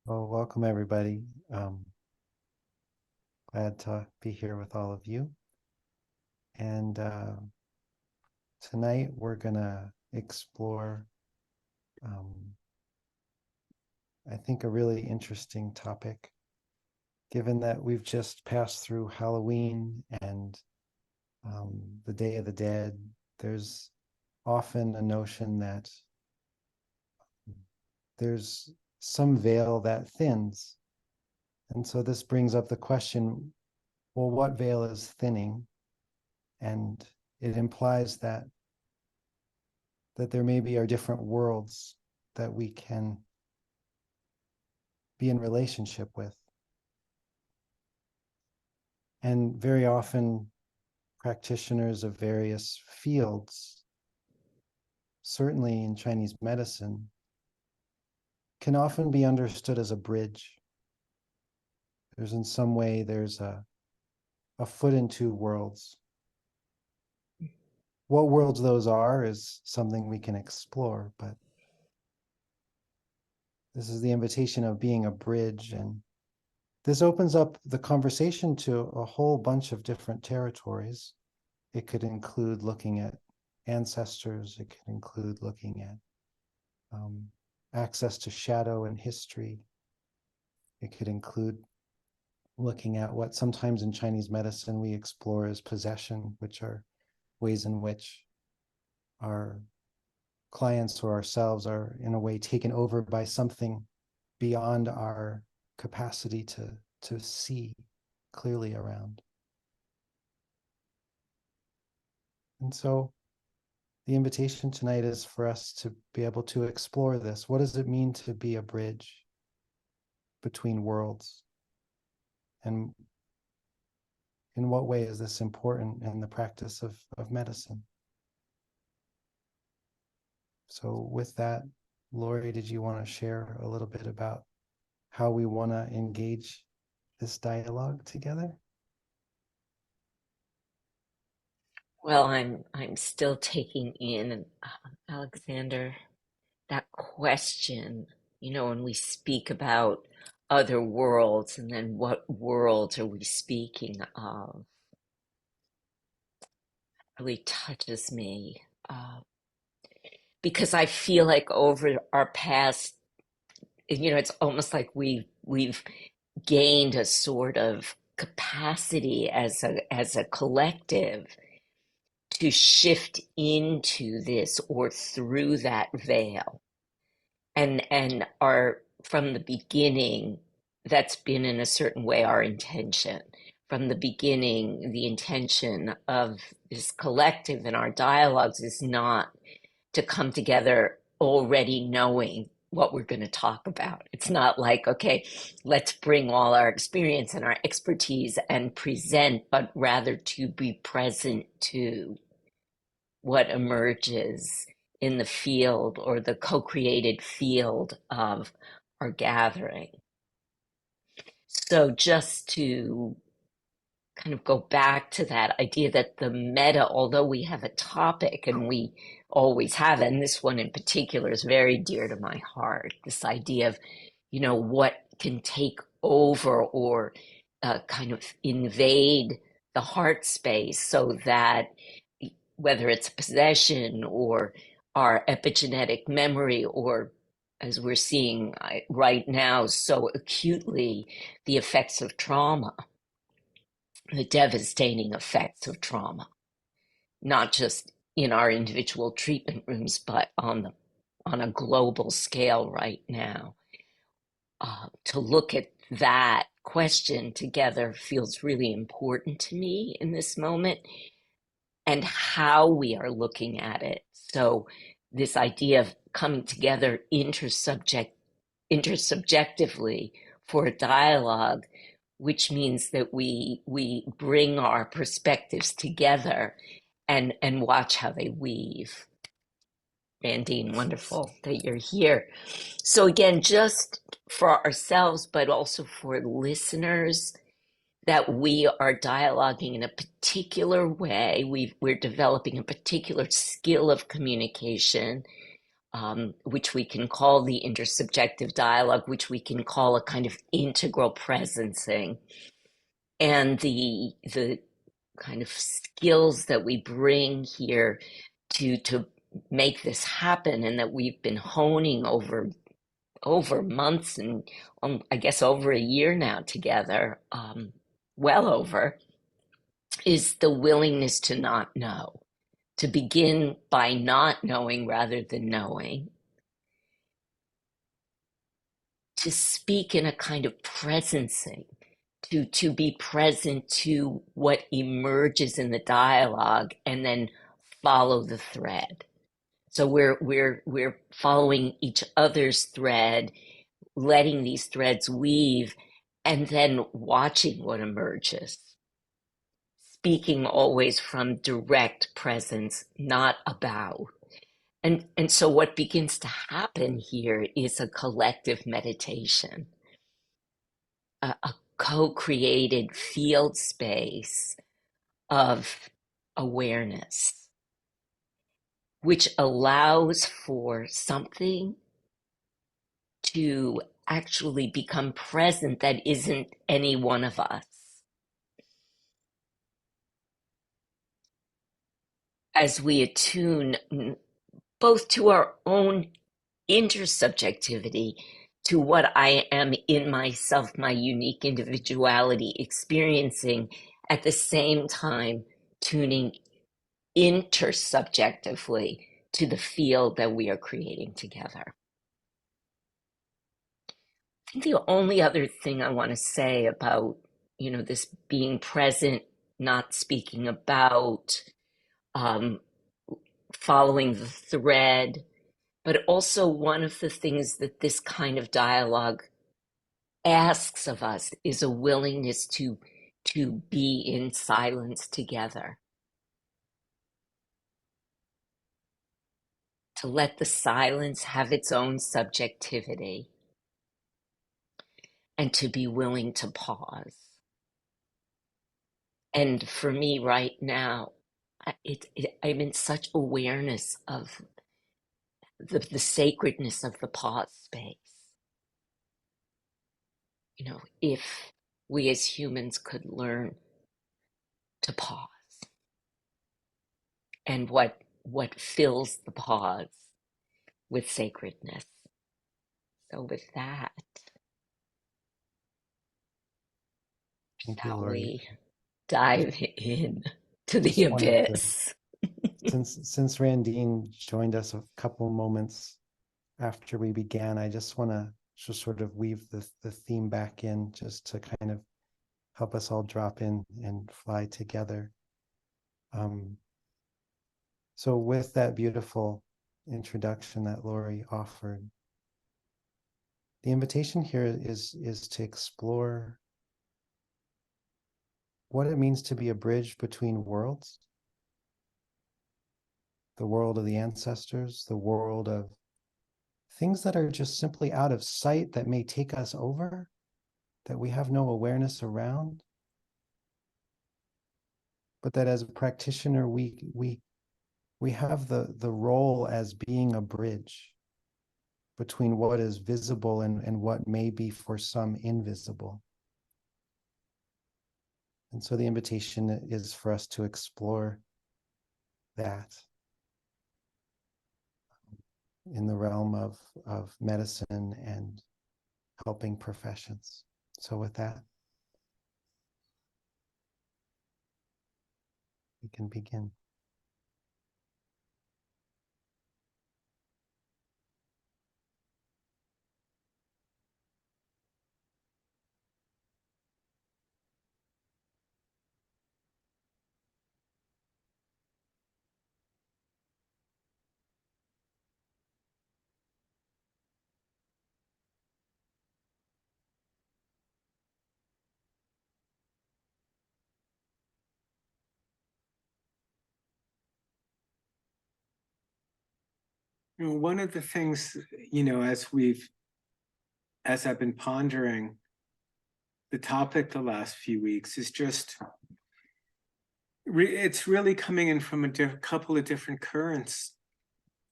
Well, welcome everybody. Glad to be here with all of you. And tonight we're gonna explore, um, I think, a really interesting topic, given that we've just passed through Halloween and the Day of the Dead. There's often a notion that there's some veil that thins. And so this brings up the question, well, what veil is thinning? And it implies that there maybe are different worlds that we can be in relationship with. And very often practitioners of various fields, certainly in Chinese medicine, can often be understood as a bridge. There's in some way, there's a foot in two worlds. What worlds those are is something we can explore, but this is the invitation of being a bridge. And this opens up the conversation to a whole bunch of different territories. It could include looking at ancestors. It could include looking at access to shadow and history. It could include looking at what sometimes in Chinese medicine we explore as posession, which are ways in which our clients or ourselves are in a way taken over by something beyond our capacity to see clearly around. And so the invitation tonight is for us to be able to explore this. What does it mean to be a bridge between worlds? And in what way is this important in the practice of medicine? So with that, Lorie, did you want to share a little bit about how we want to engage this dialogue together? Well, I'm still taking in, Alexander, that question, when we speak about other worlds, and then what worlds are we speaking of, really touches me. Because I feel like over our past, it's almost like we've gained a sort of capacity as a collective to shift into this or through that veil, and our from the beginning, that's been in a certain way our intention from the beginning. The intention of this collective and our dialogues is not to come together already knowing what we're going to talk about. It's not like, okay, let's bring all our experience and our expertise and present, but rather to be present to what emerges in the field or the co-created field of our gathering. So just to kind of go back to that idea that the meta, although we have a topic and we always have, and this one in particular is very dear to my heart, this idea of, what can take over or kind of invade the heart space, so that whether it's possession or our epigenetic memory, or as we're seeing right now so acutely, the effects of trauma, the devastating effects of trauma, not just in our individual treatment rooms, but on a global scale right now. To look at that question together feels really important to me in this moment, and how we are looking at it. So this idea of coming together intersubjectively for a dialogue, which means that we bring our perspectives together and watch how they weave. Randine, wonderful that you're here. So again, just for ourselves, but also for listeners, that we are dialoguing in a particular way. We're developing a particular skill of communication, which we can call the intersubjective dialogue, which we can call a kind of integral presencing, and the kind of skills that we bring here to make this happen, and that we've been honing over months and I guess over a year now together, well over, is the willingness to not know, to begin by not knowing rather than knowing, to speak in a kind of presencing, to be present to what emerges in the dialogue and then follow the thread. So we're following each other's thread, letting these threads weave, and then watching what emerges. Speaking always from direct presence, not about. And so what begins to happen here is a collective meditation, a co-created field space of awareness, which allows for something to actually become present that isn't any one of us. As we attune both to our own intersubjectivity, to what I am in myself, my unique individuality, experiencing, at the same time tuning intersubjectively to the field that we are creating together. I think the only other thing I want to say about, this being present, not speaking about, following the thread, but also one of the things that this kind of dialogue asks of us is a willingness to be in silence together, to let the silence have its own subjectivity, and to be willing to pause. And for me right now, I'm in such awareness of the sacredness of the pause space. If we as humans could learn to pause, and what fills the pause with sacredness. So with that, Thank you, shall Lorie. we dive in to the Just wanted to, abyss? since Randine joined us a couple moments after we began, I just want to just sort of weave the theme back in, just to kind of help us all drop in and fly together. So with that beautiful introduction that Lorie offered, the invitation here is to explore what it means to be a bridge between worlds, the world of the ancestors, the world of things that are just simply out of sight, that may take us over, that we have no awareness around, but that as a practitioner, we have the role as being a bridge between what is visible and what may be for some invisible. And so the invitation is for us to explore that in the realm of medicine and helping professions. So with that, we can begin. One of the things, as I've been pondering the topic the last few weeks, is just, it's really coming in from a couple of different currents.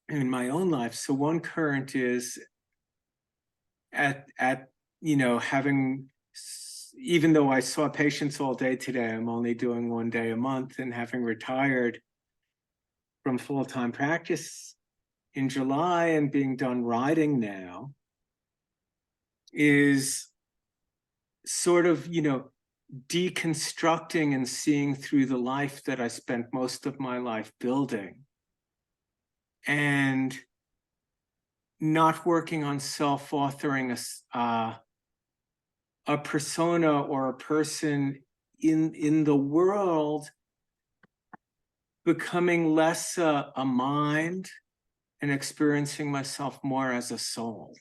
in my own life. So one current is at having, even though I saw patients all day today, I'm only doing 1 day a month, and having retired from full-time practice in July and being done writing now, is sort of, deconstructing and seeing through the life that I spent most of my life building, and not working on self-authoring a persona or a person in the world, becoming less a mind and experiencing myself more as a soul,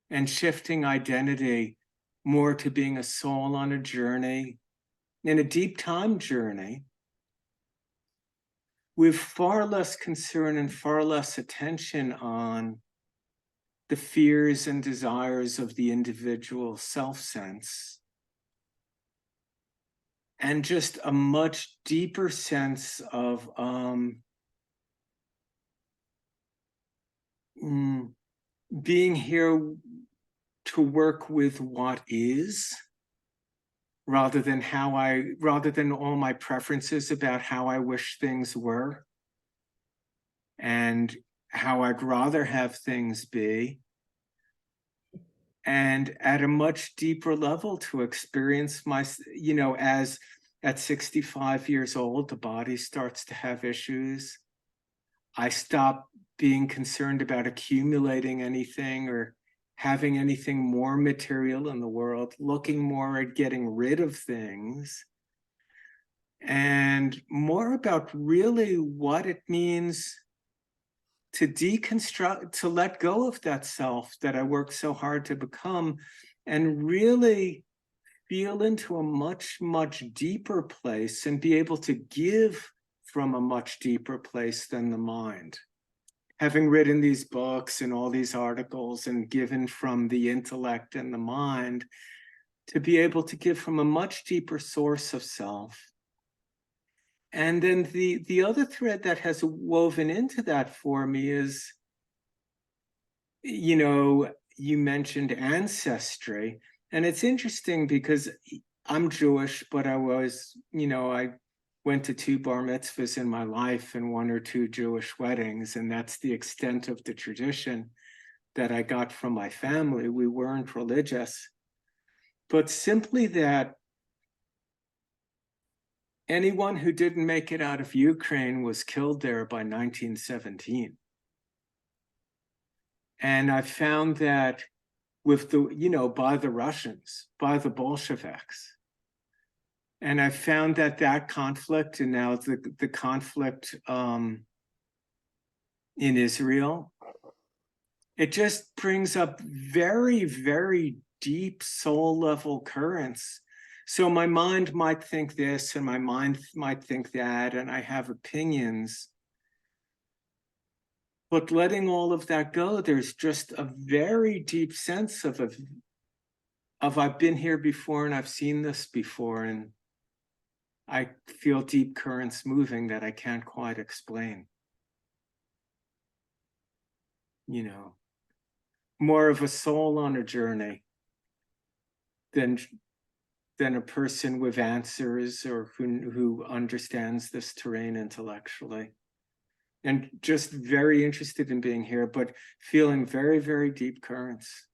and shifting identity more to being a soul on a journey, in a deep time journey, with far less concern and far less attention on the fears and desires of the individual self-sense, and just a much deeper sense of being here to work with what is, rather than all my preferences about how I wish things were and how I'd rather have things be. And at a much deeper level, to experience as at 65 years old, the body starts to have issues. I stop being concerned about accumulating anything or having anything more material in the world, looking more at getting rid of things, and more about really what it means to deconstruct, to let go of that self that I worked so hard to become, and really feel into a much, much deeper place, and be able to give from a much deeper place than the mind. Having written these books and all these articles and given from the intellect and the mind, to be able to give from a much deeper source of self. And then the other thread that has woven into that for me is, you mentioned ancestry. And it's interesting because I'm Jewish, but I was, I went to 2 bar mitzvahs in my life and 1 or 2 Jewish weddings. And that's the extent of the tradition that I got from my family. We weren't religious, but simply that anyone who didn't make it out of Ukraine was killed there by 1917. And I found that with by the Russians, by the Bolsheviks. And I found that conflict, and now the conflict in Israel, it just brings up very, very deep soul level currents. So my mind might think this and my mind might think that, and I have opinions. But letting all of that go, there's just a very deep sense of I've been here before and I've seen this before, and I feel deep currents moving that I can't quite explain. More of a soul on a journey than a person with answers or who understands this terrain intellectually. And just very interested in being here, but feeling very, very deep currents.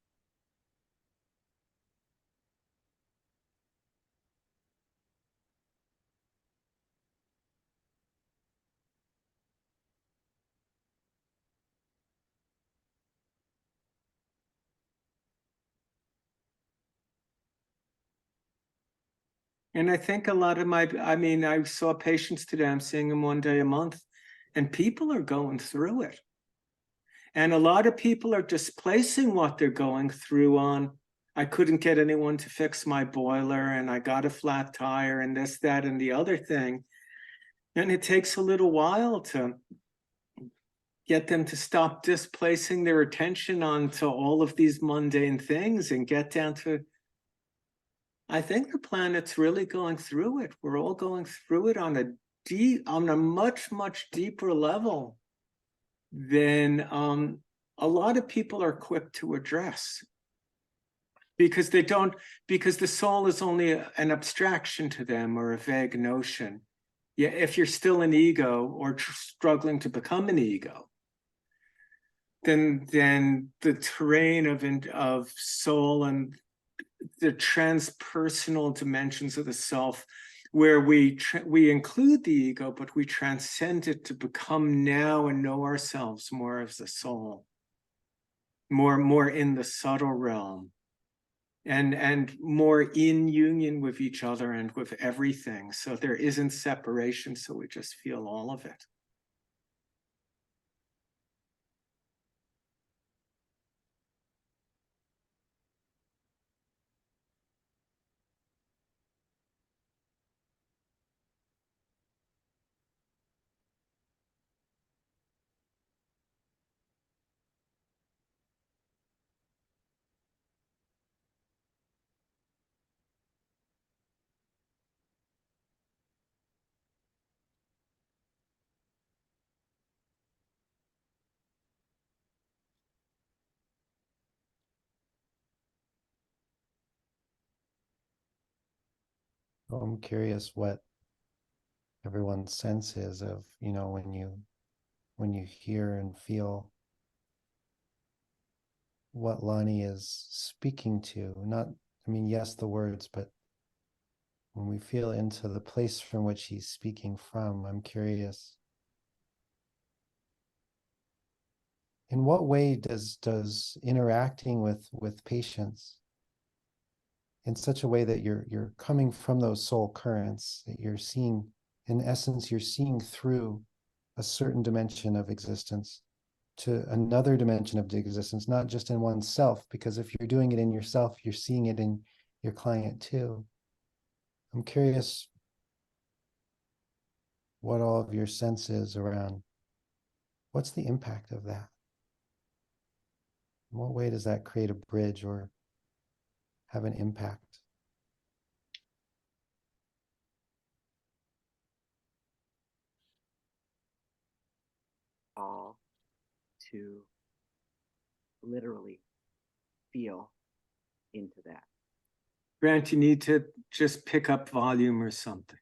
And I think a lot of I saw patients today, I'm seeing them 1 day a month, and people are going through it. And a lot of people are displacing what they're going through on, I couldn't get anyone to fix my boiler, and I got a flat tire, and this, that, and the other thing. And it takes a little while to get them to stop displacing their attention onto all of these mundane things and get down to, I think the planet's really going through it. We're all going through it on a much, much deeper level. then a lot of people are quick to address, because because the soul is only an abstraction to them, or a vague notion. Yeah, if you're still an ego, or struggling to become an ego, then the terrain of soul and the transpersonal dimensions of the self, where we include the ego, but we transcend it to become now and know ourselves more as the soul, more in the subtle realm, and more in union with each other and with everything. So there isn't separation, so we just feel all of it. I'm curious what everyone's sense is of, when you hear and feel what Lonny is speaking to. Not, I mean, yes, the words, but when we feel into the place from which he's speaking from, I'm curious, in what way does interacting with patients in such a way that you're coming from those soul currents, that you're seeing, in essence, you're seeing through a certain dimension of existence to another dimension of existence, not just in oneself, because if you're doing it in yourself, you're seeing it in your client too. I'm curious what all of your sense is around what's the impact of that? In what way does that create a bridge or have an impact? All to literally feel into that. Brandt, you need to just pick up volume or something.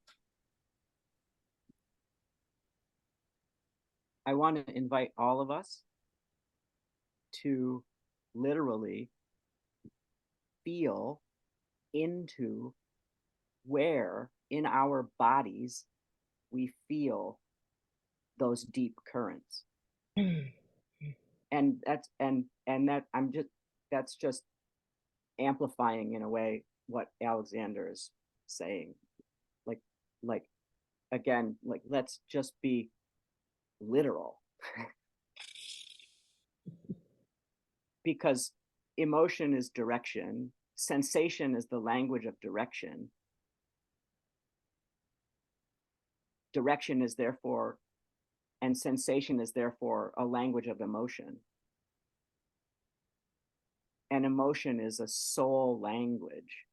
I want to invite all of us to literally feel into where in our bodies we feel those deep currents. And that's just amplifying in a way what Alexander is saying. Like again, like let's just be literal. Because emotion is direction, sensation is the language of direction. Direction is therefore, and sensation is therefore a language of emotion. And emotion is a soul language.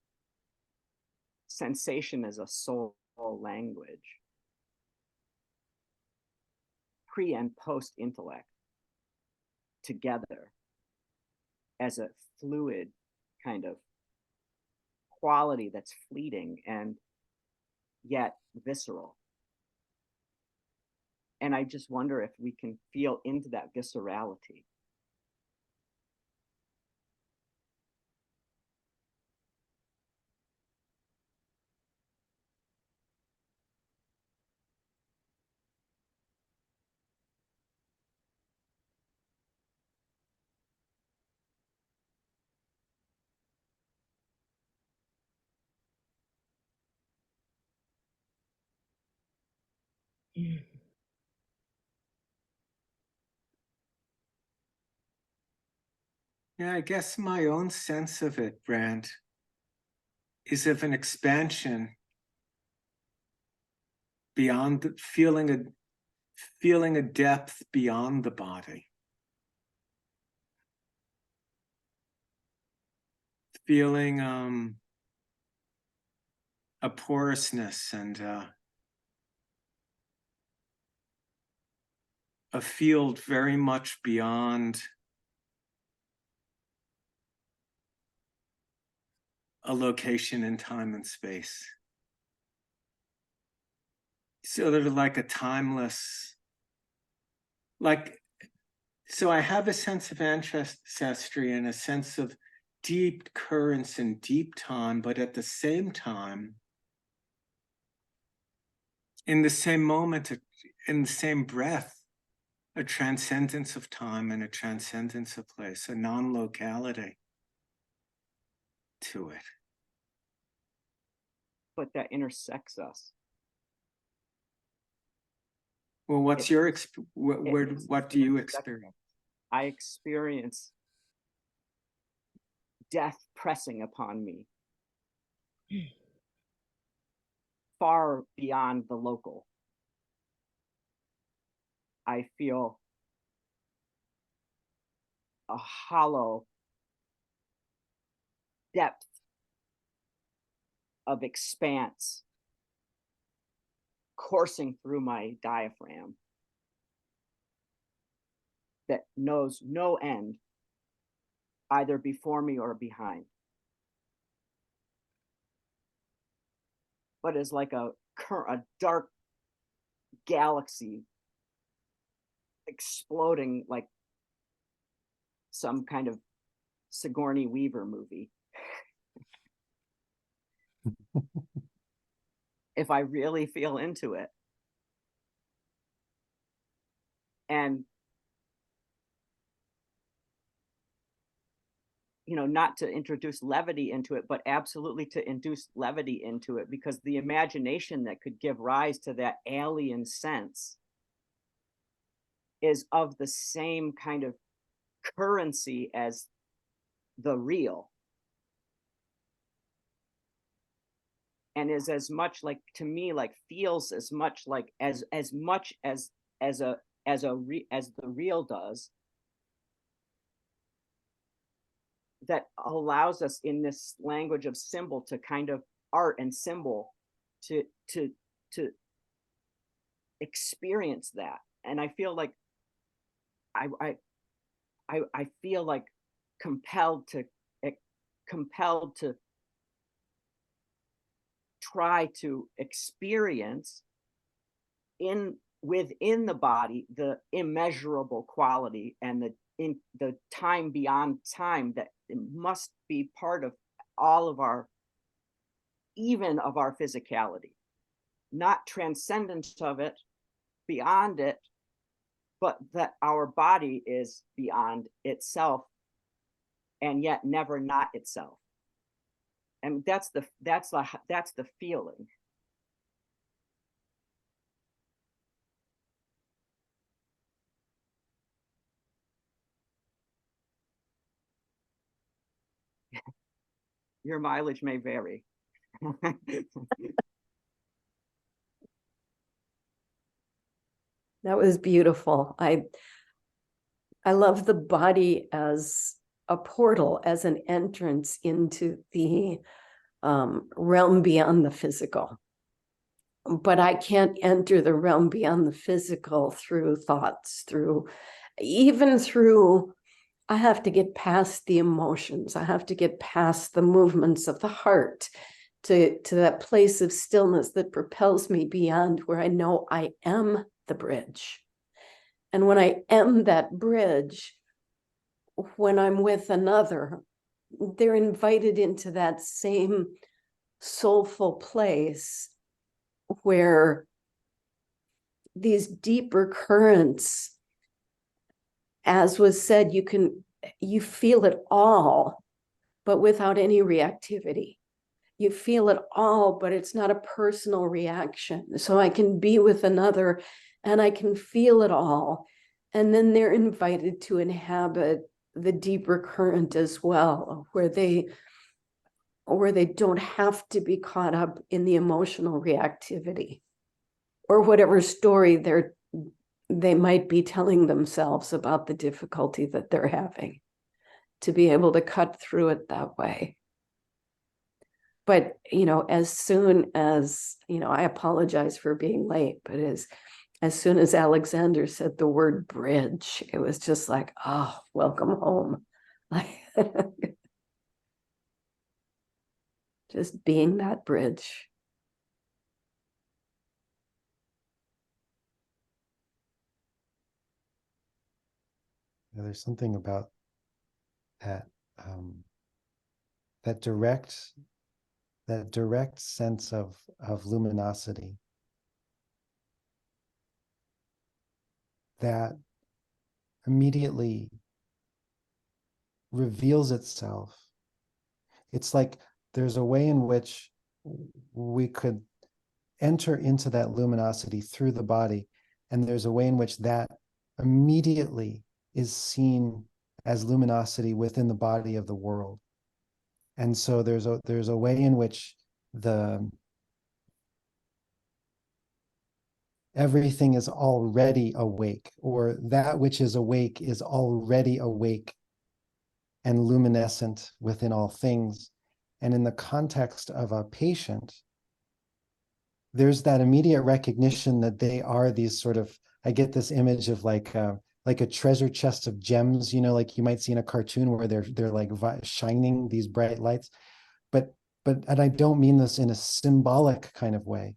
Sensation is a soul language. Pre and post intellect together as a fluid kind of quality that's fleeting and yet visceral. And I just wonder if we can feel into that viscerality. Yeah, I guess my own sense of it, Brandt, is of an expansion beyond the, feeling a depth beyond the body. Feeling a porousness and a field very much beyond a location in time and space. So they're like a timeless, so I have a sense of ancestry and a sense of deep currents and deep time, but at the same time, in the same moment, in the same breath, a transcendence of time and a transcendence of place, a non-locality to it. But that intersects us. Well, what's your what do you intersects experience? us. I experience death pressing upon me far beyond the local. I feel a hollow depth of expanse coursing through my diaphragm that knows no end, either before me or behind, but is like a dark galaxy exploding like some kind of Sigourney Weaver movie. If I really feel into it. And, you know, not to introduce levity into it, but absolutely to induce levity into it, because the imagination that could give rise to that alien sense is of the same kind of currency as the real. And is as much like, to me, like feels as much like as much as the real does, that allows us in this language of symbol to kind of art and symbol to experience that. And I feel like I feel like compelled to try to experience within the body the immeasurable quality and the time beyond time that it must be part of all of our, even of our physicality, not transcendent of it, beyond it, but that our body is beyond itself and yet never not itself. And that's the feeling. Your mileage may vary. That was beautiful. I love the body as a portal, as an entrance into the realm beyond the physical. But I can't enter the realm beyond the physical through thoughts, I have to get past the emotions. I have to get past the movements of the heart to that place of stillness that propels me beyond where I know I am the bridge. And when I am that bridge, when I'm with another, they're invited into that same soulful place where these deeper currents, as was said, you feel it all, but without any reactivity. You feel it all, but it's not a personal reaction. So I can be with another and I can feel it all. And then they're invited to inhabit the deeper current as well, where they don't have to be caught up in the emotional reactivity or whatever story they might be telling themselves about the difficulty that they're having, to be able to cut through it that way. But, as soon as, I apologize for being late, but as as soon as Alexander said the word bridge, it was just like, oh, welcome home. Just being that bridge. There's something about that that direct sense of luminosity that immediately reveals itself. It's like there's a way in which we could enter into that luminosity through the body, and there's a way in which that immediately is seen as luminosity within the body of the world. And so there's a way in which everything is already awake, or that which is awake is already awake and luminescent within all things. And in the context of a patient, there's that immediate recognition that they are these sort of, I get this image of like a treasure chest of gems, you know, like you might see in a cartoon where they're like shining these bright lights. And I don't mean this in a symbolic kind of way.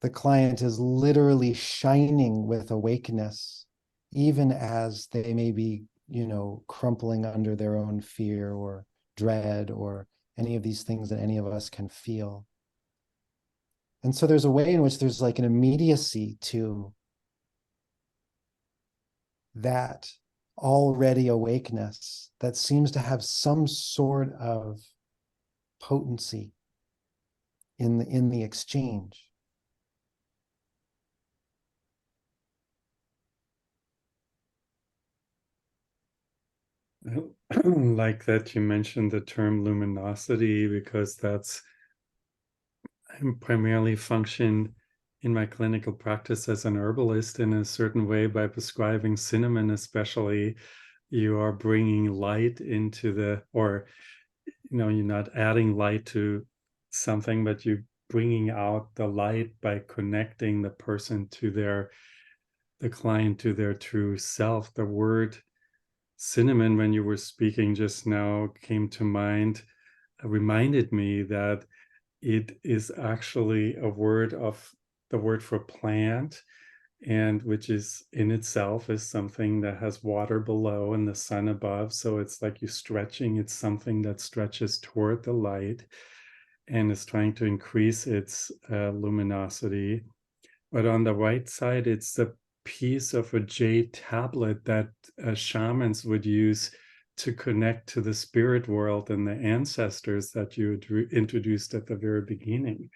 The client is literally shining with awakeness, even as they may be, you know, crumpling under their own fear or dread or any of these things that any of us can feel. And so there's a way in which there's like an immediacy to that already awakeness that seems to have some sort of potency in the exchange. Like that you mentioned the term luminosity, because that's, I primarily function in my clinical practice as an herbalist in a certain way by prescribing cinnamon especially. You are bringing light into or you know, you're not adding light to something, but you're bringing out the light by connecting the person to the client to their true self. The word cinnamon, when you were speaking just now, came to mind, reminded me that it is actually the word for plant, and which is in itself is something that has water below and the sun above. So it's like you're stretching, it's something that stretches toward the light and is trying to increase its luminosity. But on the right side, it's the piece of a jade tablet that shamans would use to connect to the spirit world and the ancestors that you introduced at the very beginning.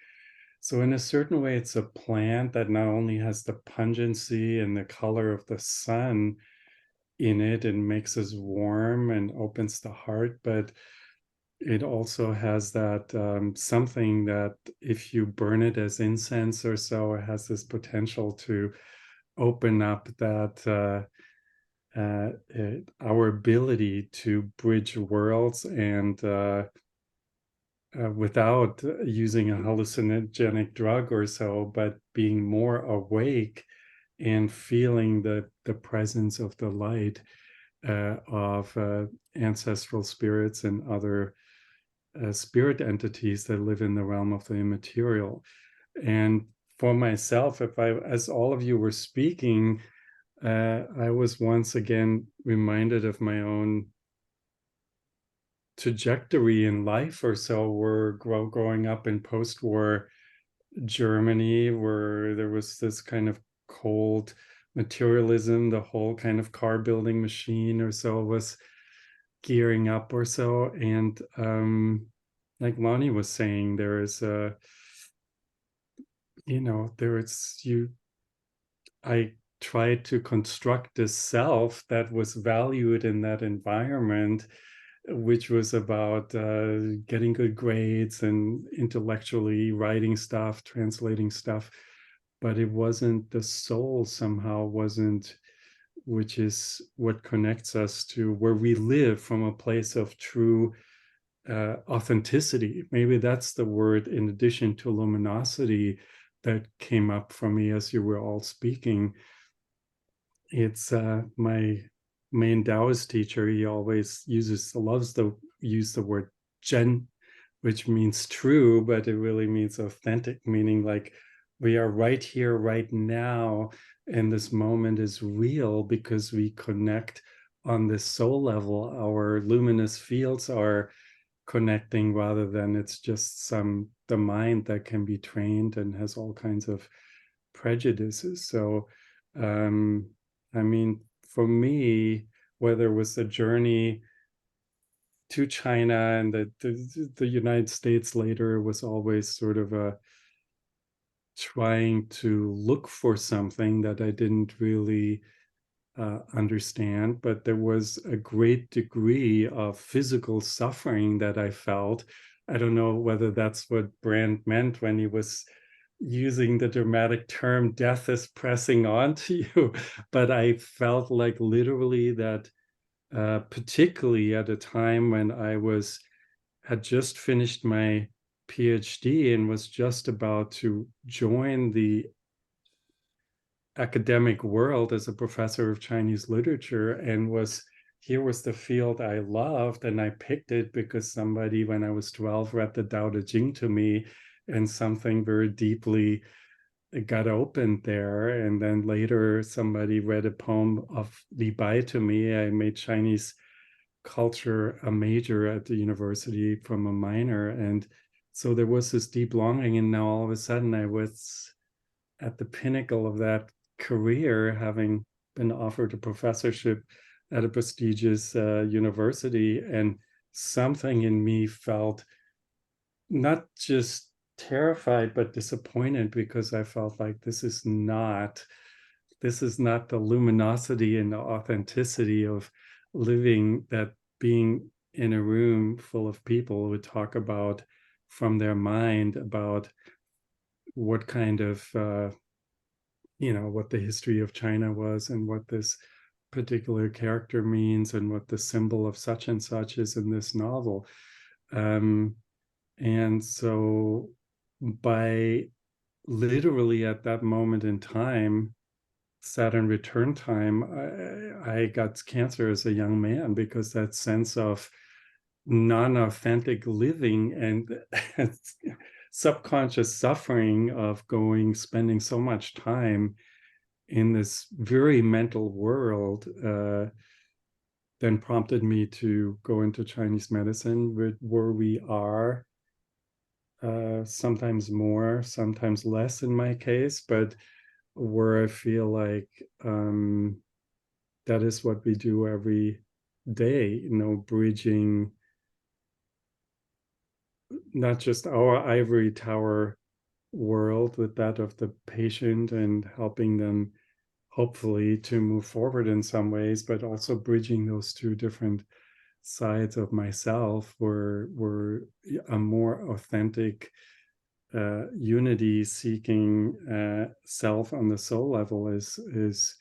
So in a certain way, it's a plant that not only has the pungency and the color of the sun in it and makes us warm and opens the heart, but it also has that something that if you burn it as incense or so, it has this potential to open up that our ability to bridge worlds and without using a hallucinogenic drug or so, but being more awake and feeling the presence of the light of ancestral spirits and other spirit entities that live in the realm of the immaterial. And for myself, as all of you were speaking, I was once again reminded of my own trajectory in life or so. We're growing up in post-war Germany, where there was this kind of cold materialism, the whole kind of car building machine or so was gearing up or so. And like Lonny was saying, there is I tried to construct this self that was valued in that environment, which was about getting good grades and intellectually writing stuff, translating stuff. But it wasn't, the soul somehow wasn't, which is what connects us to where we live from a place of true authenticity. Maybe that's the word, in addition to luminosity, that came up for me as you were all speaking. It's my main Taoist teacher. He always loves to use the word Zhen, which means true, but it really means authentic, meaning like we are right here, right now, and this moment is real because we connect on this soul level. Our luminous fields are connecting rather than it's just the mind that can be trained and has all kinds of prejudices. So I mean, for me, whether it was the journey to China and the United States later, was always sort of a trying to look for something that I didn't really understand, but there was a great degree of physical suffering that I felt. I don't know whether that's what Brandt meant when he was using the dramatic term death is pressing on to you, but I felt like literally that, particularly at a time when I had just finished my PhD and was just about to join the academic world as a professor of Chinese literature, and here was the field I loved, and I picked it because somebody, when I was 12, read the Tao Te Ching to me, and something very deeply got opened there. And then later somebody read a poem of Li Bai to me. I made Chinese culture a major at the university from a minor, and so there was this deep longing, and now all of a sudden I was at the pinnacle of that career, having been offered a professorship at a prestigious university, and something in me felt not just terrified but disappointed, because I felt like this is not the luminosity and the authenticity of living, that being in a room full of people who would talk about from their mind about what kind of what the history of China was, and what this particular character means, and what the symbol of such and such is in this novel. And so by literally at that moment in time, Saturn return time, I got cancer as a young man, because that sense of non-authentic living and subconscious suffering of spending so much time in this very mental world then prompted me to go into Chinese medicine, where we are sometimes more, sometimes less in my case, but where I feel like that is what we do every day, bridging not just our ivory tower world with that of the patient, and helping them hopefully to move forward in some ways, but also bridging those two different sides of myself, where a more authentic unity seeking self on the soul level is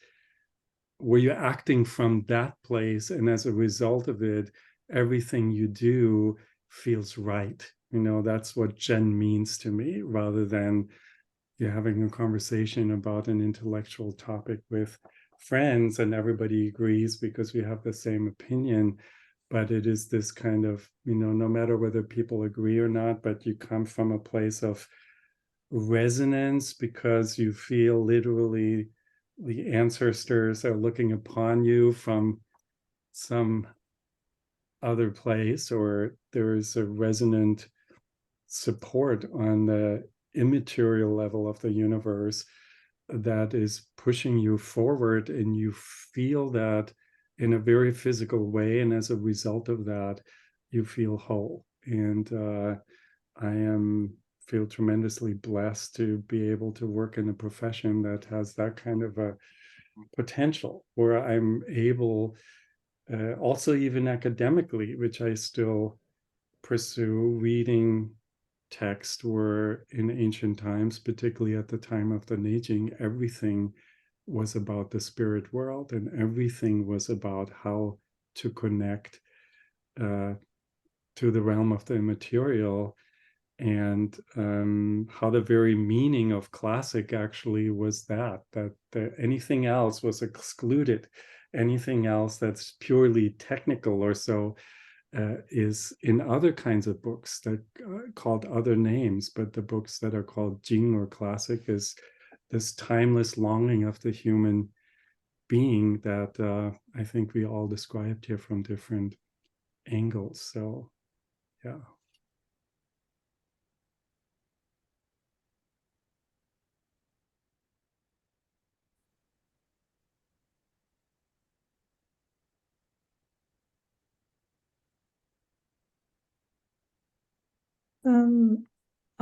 where you're acting from that place, and as a result of it, everything you do feels right. That's what Zhen means to me, rather than you're having a conversation about an intellectual topic with friends and everybody agrees because we have the same opinion. But it is this kind of, no matter whether people agree or not, but you come from a place of resonance because you feel literally the ancestors are looking upon you from some other place, or there is a resonant support on the immaterial level of the universe that is pushing you forward, and you feel that in a very physical way, and as a result of that you feel whole. And I feel tremendously blessed to be able to work in a profession that has that kind of a potential, where I'm able also even academically, which I still pursue, reading text, where in ancient times, particularly at the time of the Neijing, everything was about the spirit world, and everything was about how to connect to the realm of the immaterial. and how the very meaning of classic actually was that anything else was excluded. Anything else that's purely technical or so is in other kinds of books that are called other names, but the books that are called Jing or classic is this timeless longing of the human being that I think we all described here from different angles. So, yeah.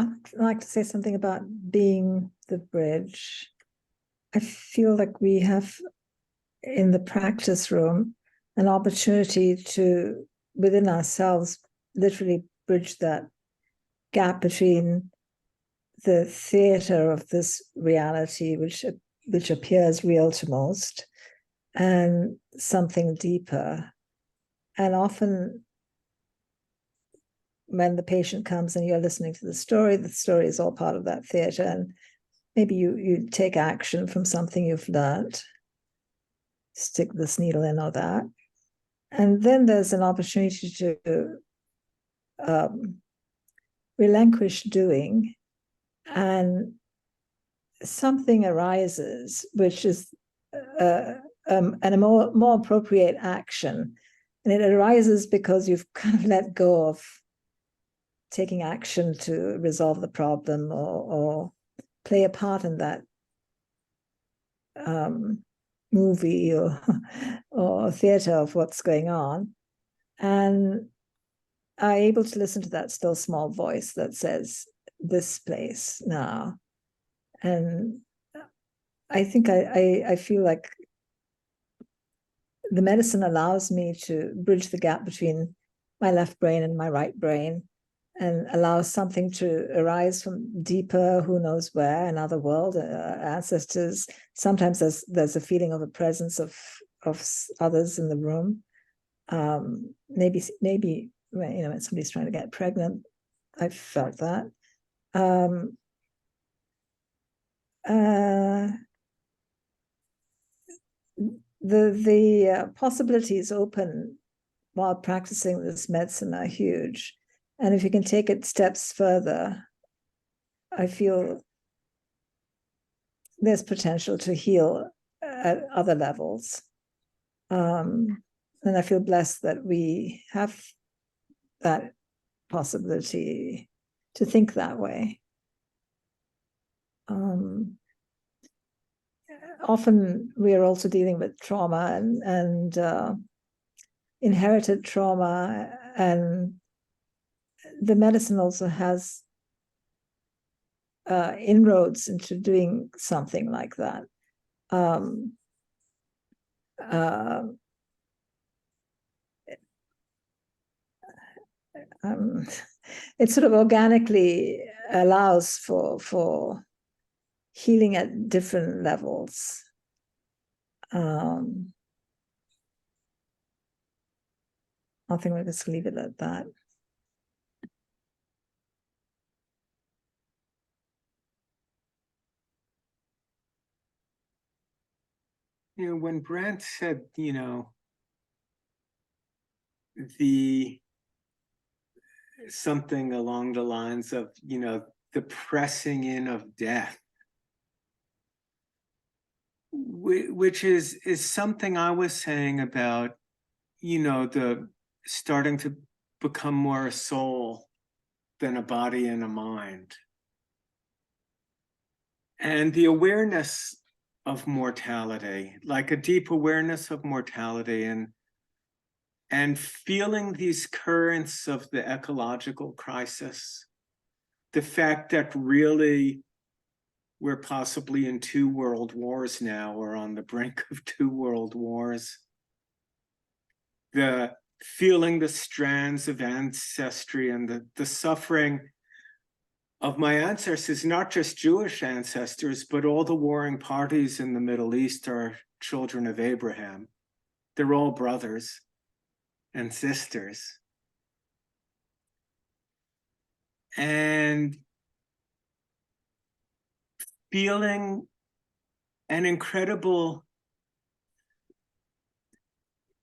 I'd like to say something about being the bridge. I feel like we have in the practice room an opportunity to, within ourselves, literally bridge that gap between the theater of this reality, which appears real to most, and something deeper. And often when the patient comes and you're listening to the story is all part of that theater, and maybe you take action from something you've learned, stick this needle in or that, and then there's an opportunity to relinquish doing, and something arises which is a more appropriate action, and it arises because you've kind of let go of taking action to resolve the problem or play a part in that movie or theater of what's going on, and are able to listen to that still small voice that says, this place now. And I think I feel like the medicine allows me to bridge the gap between my left brain and my right brain, and allows something to arise from deeper, who knows where, another world, ancestors. Sometimes there's a feeling of a presence of others in the room. Maybe when somebody's trying to get pregnant, I've felt that. The possibilities open while practicing this medicine are huge. And if you can take it steps further, I feel there's potential to heal at other levels. And I feel blessed that we have that possibility to think that way. Often we are also dealing with trauma and inherited trauma, and the medicine also has inroads into doing something like that. It sort of organically allows for healing at different levels. I think we'll just leave it at that. When Brandt said, something along the lines of, the pressing in of death, which is something I was saying about, the starting to become more a soul than a body and a mind. And the awareness of mortality, like a deep awareness of mortality, and feeling these currents of the ecological crisis, the fact that really we're possibly in 2 world wars now, or on the brink of 2 world wars, the feeling the strands of ancestry and the suffering of my ancestors, not just Jewish ancestors, but all the warring parties in the Middle East are children of Abraham. They're all brothers and sisters. and feeling an incredible,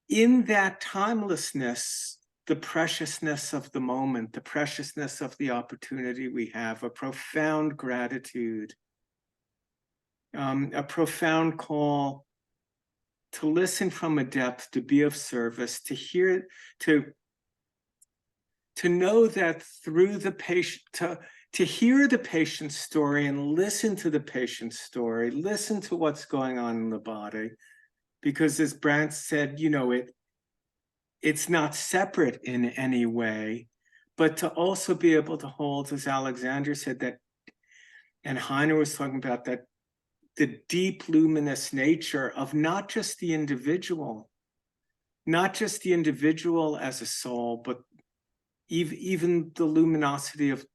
in that timelessness, the preciousness of the moment, the preciousness of the opportunity we have, a profound gratitude, a profound call to listen from a depth, to be of service, to hear, to know that through the patient, to hear the patient's story and listen to the patient's story, listen to what's going on in the body. Because as Brandt said, you know, it's not separate in any way, but to also be able to hold, as Alexander said, that, and Heiner was talking about, that the deep luminous nature of not just the individual as a soul, but even the luminosity of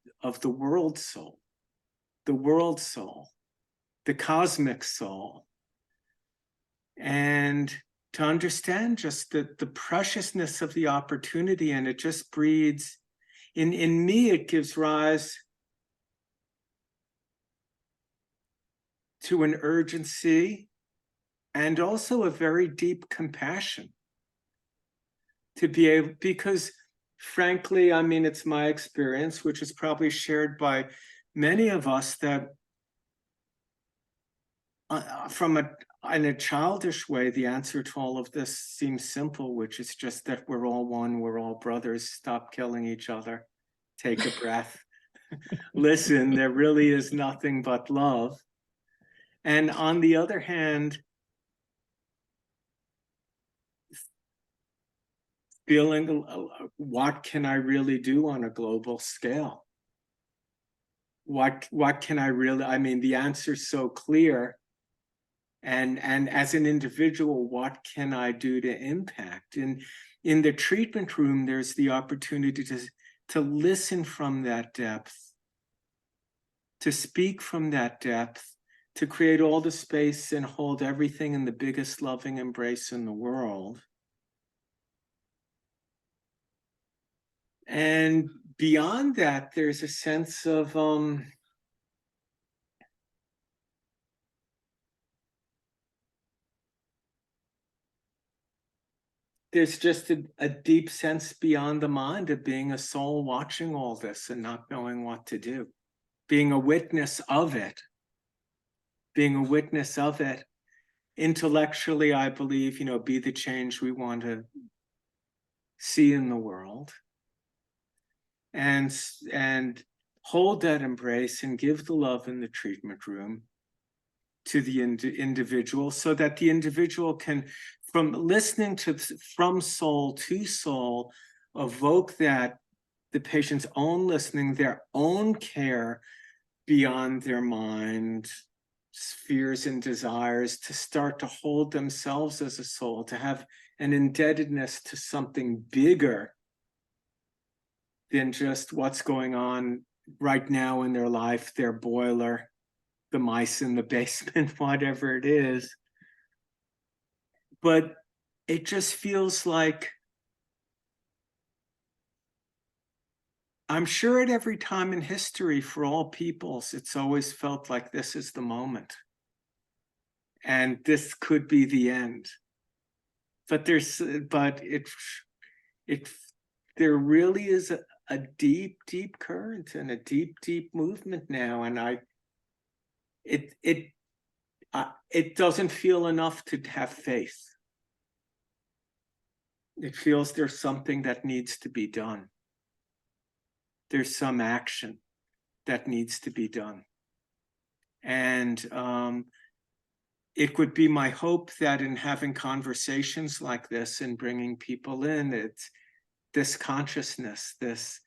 the world soul, the cosmic soul. And to understand just the preciousness of the opportunity, and it just breeds, in me, it gives rise to an urgency and also a very deep compassion to be able, because frankly, I mean, it's my experience, which is probably shared by many of us, that in a childish way, the answer to all of this seems simple, which is just that we're all one, we're all brothers, stop killing each other, take a breath, listen, there really is nothing but love. And on the other hand, feeling, what can I really do on a global scale? What can I really, I mean, the answer's so clear. And as an individual, what can I do to impact? And in the treatment room, there's the opportunity to listen from that depth, to speak from that depth, to create all the space and hold everything in the biggest loving embrace in the world. And beyond that, there's a sense of there's just a deep sense beyond the mind of being a soul watching all this and not knowing what to do, being a witness of it, Intellectually, I believe, you know, be the change we want to see in the world, and hold that embrace and give the love in the treatment room to the individual, so that the individual can, from listening to, from soul to soul, evoke that, the patient's own listening, their own care beyond their mind, fears and desires, to start to hold themselves as a soul, to have an indebtedness to something bigger than just what's going on right now in their life, their boiler, the mice in the basement, whatever it is. But it just feels like, I'm sure at every time in history for all peoples, it's always felt like this is the moment. And this could be the end. But there really is a deep, deep current and a deep, deep movement now. And it doesn't feel enough to have faith. It feels there's something that needs to be done. There's some action that needs to be done. And it would be my hope that in having conversations like this and bringing people in, it's this consciousness, this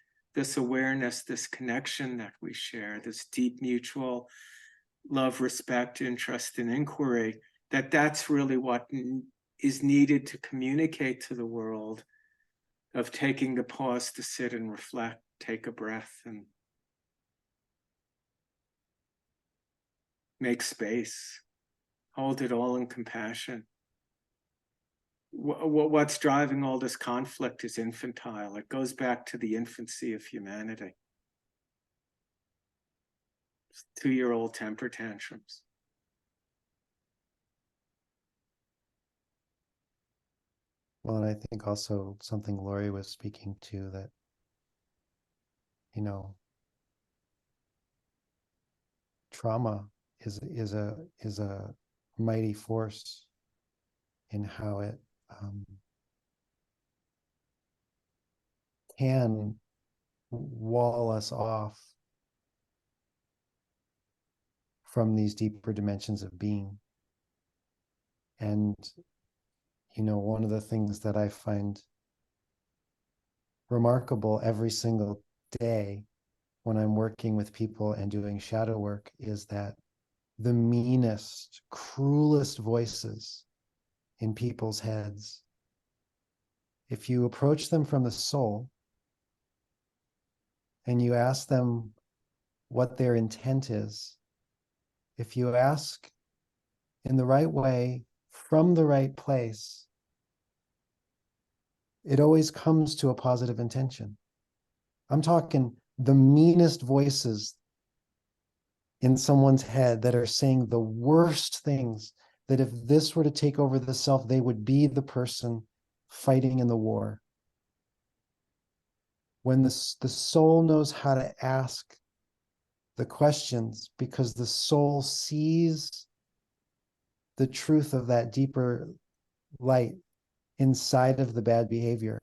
awareness, this connection that we share, this deep mutual love, respect, interest, and inquiry, that's really what is needed to communicate to the world, of taking the pause to sit and reflect, take a breath, and make space, hold it all in compassion. What's driving all this conflict is infantile. It goes back to the infancy of humanity. 2-year-old temper tantrums. Well, and I think also something Lorie was speaking to, that, you know, trauma is a mighty force in how it can wall us off from these deeper dimensions of being. And, you know, one of the things that I find remarkable every single day when I'm working with people and doing shadow work is that the meanest, cruelest voices in people's heads, if you approach them from the soul and you ask them what their intent is, if you ask in the right way, from the right place, it always comes to a positive intention. I'm talking the meanest voices in someone's head that are saying the worst things, that if this were to take over the self, they would be the person fighting in the war. When the soul knows how to ask the questions, because the soul sees the truth of that deeper light inside of the bad behavior,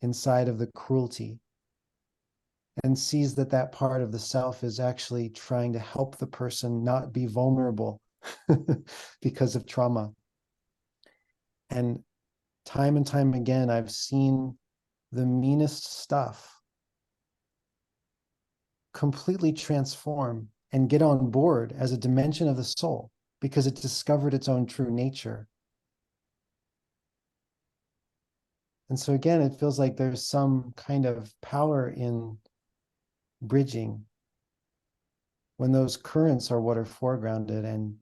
inside of the cruelty, and sees that that part of the self is actually trying to help the person not be vulnerable because of trauma. And time again, I've seen the meanest stuff completely transform and get on board as a dimension of the soul because it discovered its own true nature. And so again, it feels like there's some kind of power in bridging when those currents are what are foregrounded and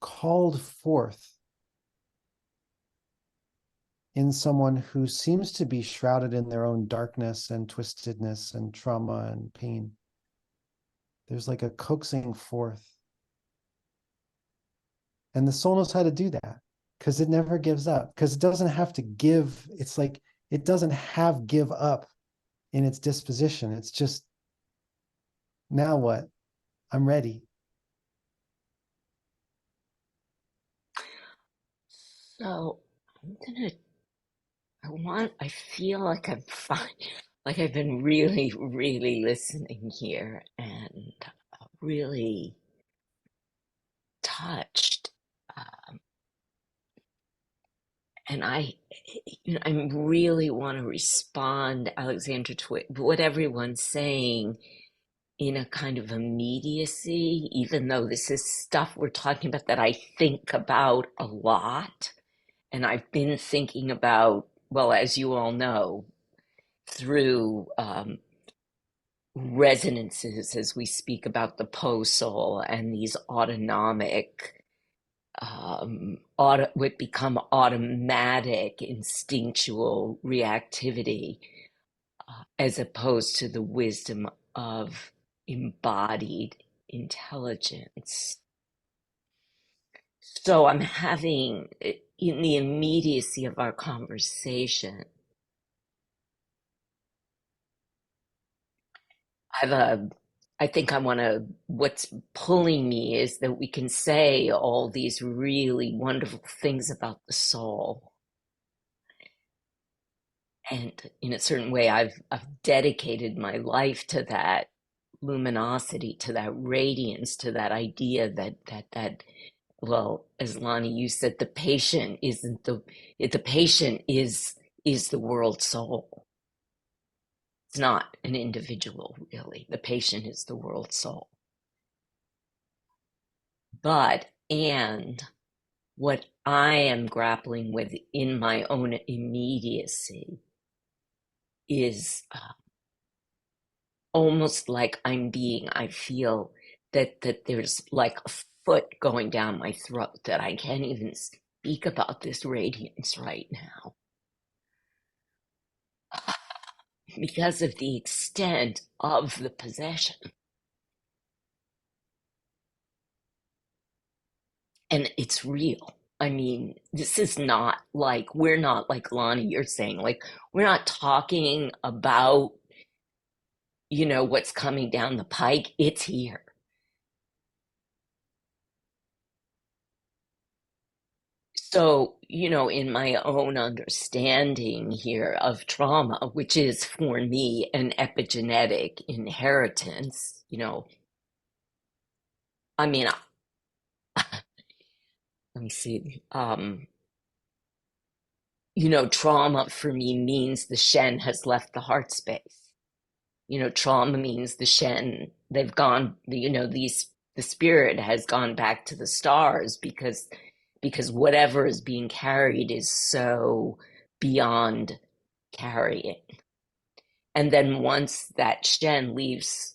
called forth in someone who seems to be shrouded in their own darkness and twistedness and trauma and pain. There's like a coaxing forth. And the soul knows how to do that because it never gives up, because it doesn't have to give. It's like it doesn't have give up in its disposition. It's just, now what? I'm ready. So I feel like I'm fine. Like I've been really, really listening here and really touched. And I really want to respond, Alexandra, to what everyone's saying in a kind of immediacy, even though this is stuff we're talking about that I think about a lot. And I've been thinking about, well, as you all know, through resonances as we speak about the po-soul and these autonomic would become automatic instinctual reactivity as opposed to the wisdom of embodied intelligence. So I'm having, in the immediacy of our conversation, I think what's pulling me is that we can say all these really wonderful things about the soul. And in a certain way, I've dedicated my life to that luminosity, to that radiance, to that idea that well, as Lonny, you said, the patient is the world soul. It's not an individual, really. The patient is the world soul. And what I am grappling with in my own immediacy is almost like I feel that there's like a foot going down my throat, that I can't even speak about this radiance right now because of the extent of the possession. And it's real. I mean, this is not like, we're not like Lonnie, you're saying, like, we're not talking about, you know, what's coming down the pike. It's here. So, you know, in my own understanding here of trauma, which is for me an epigenetic inheritance, you know, I mean, let me see. You know, trauma for me means the Shen has left the heart space. You know, trauma means the Shen, they've gone, you know, the spirit has gone back to the stars because whatever is being carried is so beyond carrying. And then once that Shen leaves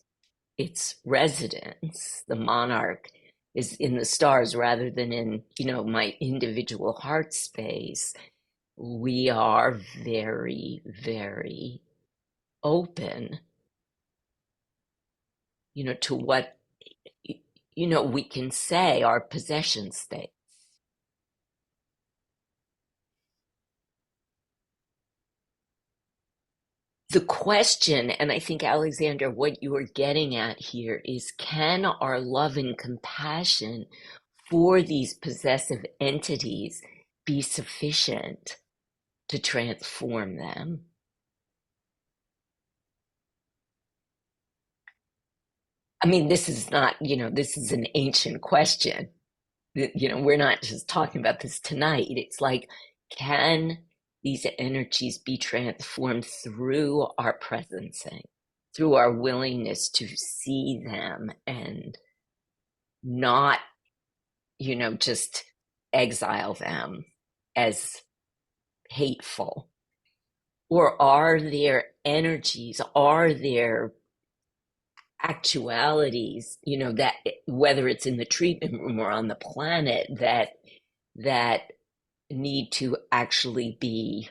its residence, the monarch is in the stars rather than in, you know, my individual heart space. We are very, very open, you know, to what, you know, we can say our possession states. The question, and I think, Alexander, what you are getting at here is, can our love and compassion for these possessive entities be sufficient to transform them? I mean, this is not, you know, this is an ancient question. You know, we're not just talking about this tonight. It's like, can these energies be transformed through our presencing, through our willingness to see them and not, you know, just exile them as hateful? Or are there energies, are there actualities, you know, that whether it's in the treatment room or on the planet, that need to actually be,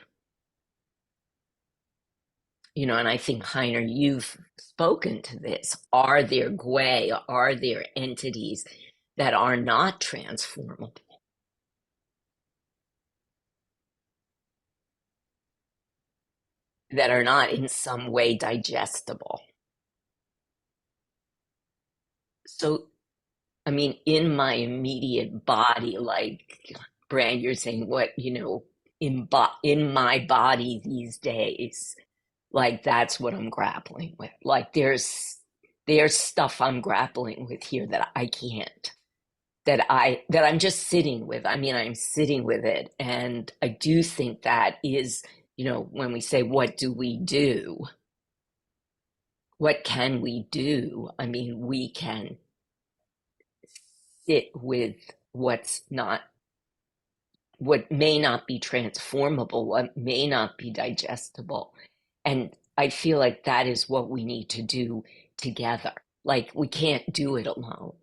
you know, and I think, Heiner, you've spoken to this. Are there gwei, are there entities that are not transformable? That are not in some way digestible? So, I mean, in my immediate body, like Brandt, you're saying, what, you know, in my body these days, like that's what I'm grappling with. Like there's stuff I'm grappling with here that I can't, that I'm just sitting with. I mean, I'm sitting with it, and I do think that is, you know, when we say what do we do, what can we do? I mean, we can sit with what's not, what may not be transformable, what may not be digestible. And I feel like that is what we need to do together. Like we can't do it alone.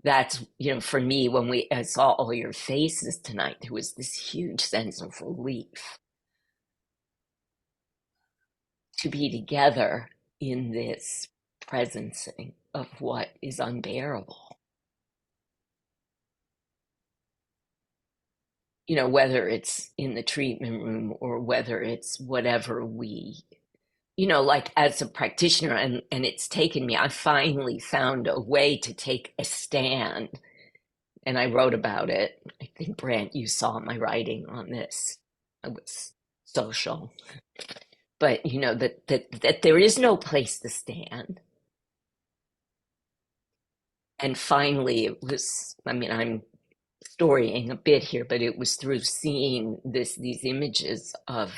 That's, you know, for me, when I saw all your faces tonight, there was this huge sense of relief to be together in this presencing of what is unbearable. You know, whether it's in the treatment room or whether it's whatever we, you know, like as a practitioner, and it's taken me, I finally found a way to take a stand. And I wrote about it. I think, Brandt, you saw my writing on this. I was social. But, you know, that there is no place to stand. And finally, it was, I mean, I'm storying a bit here, but it was through seeing these images of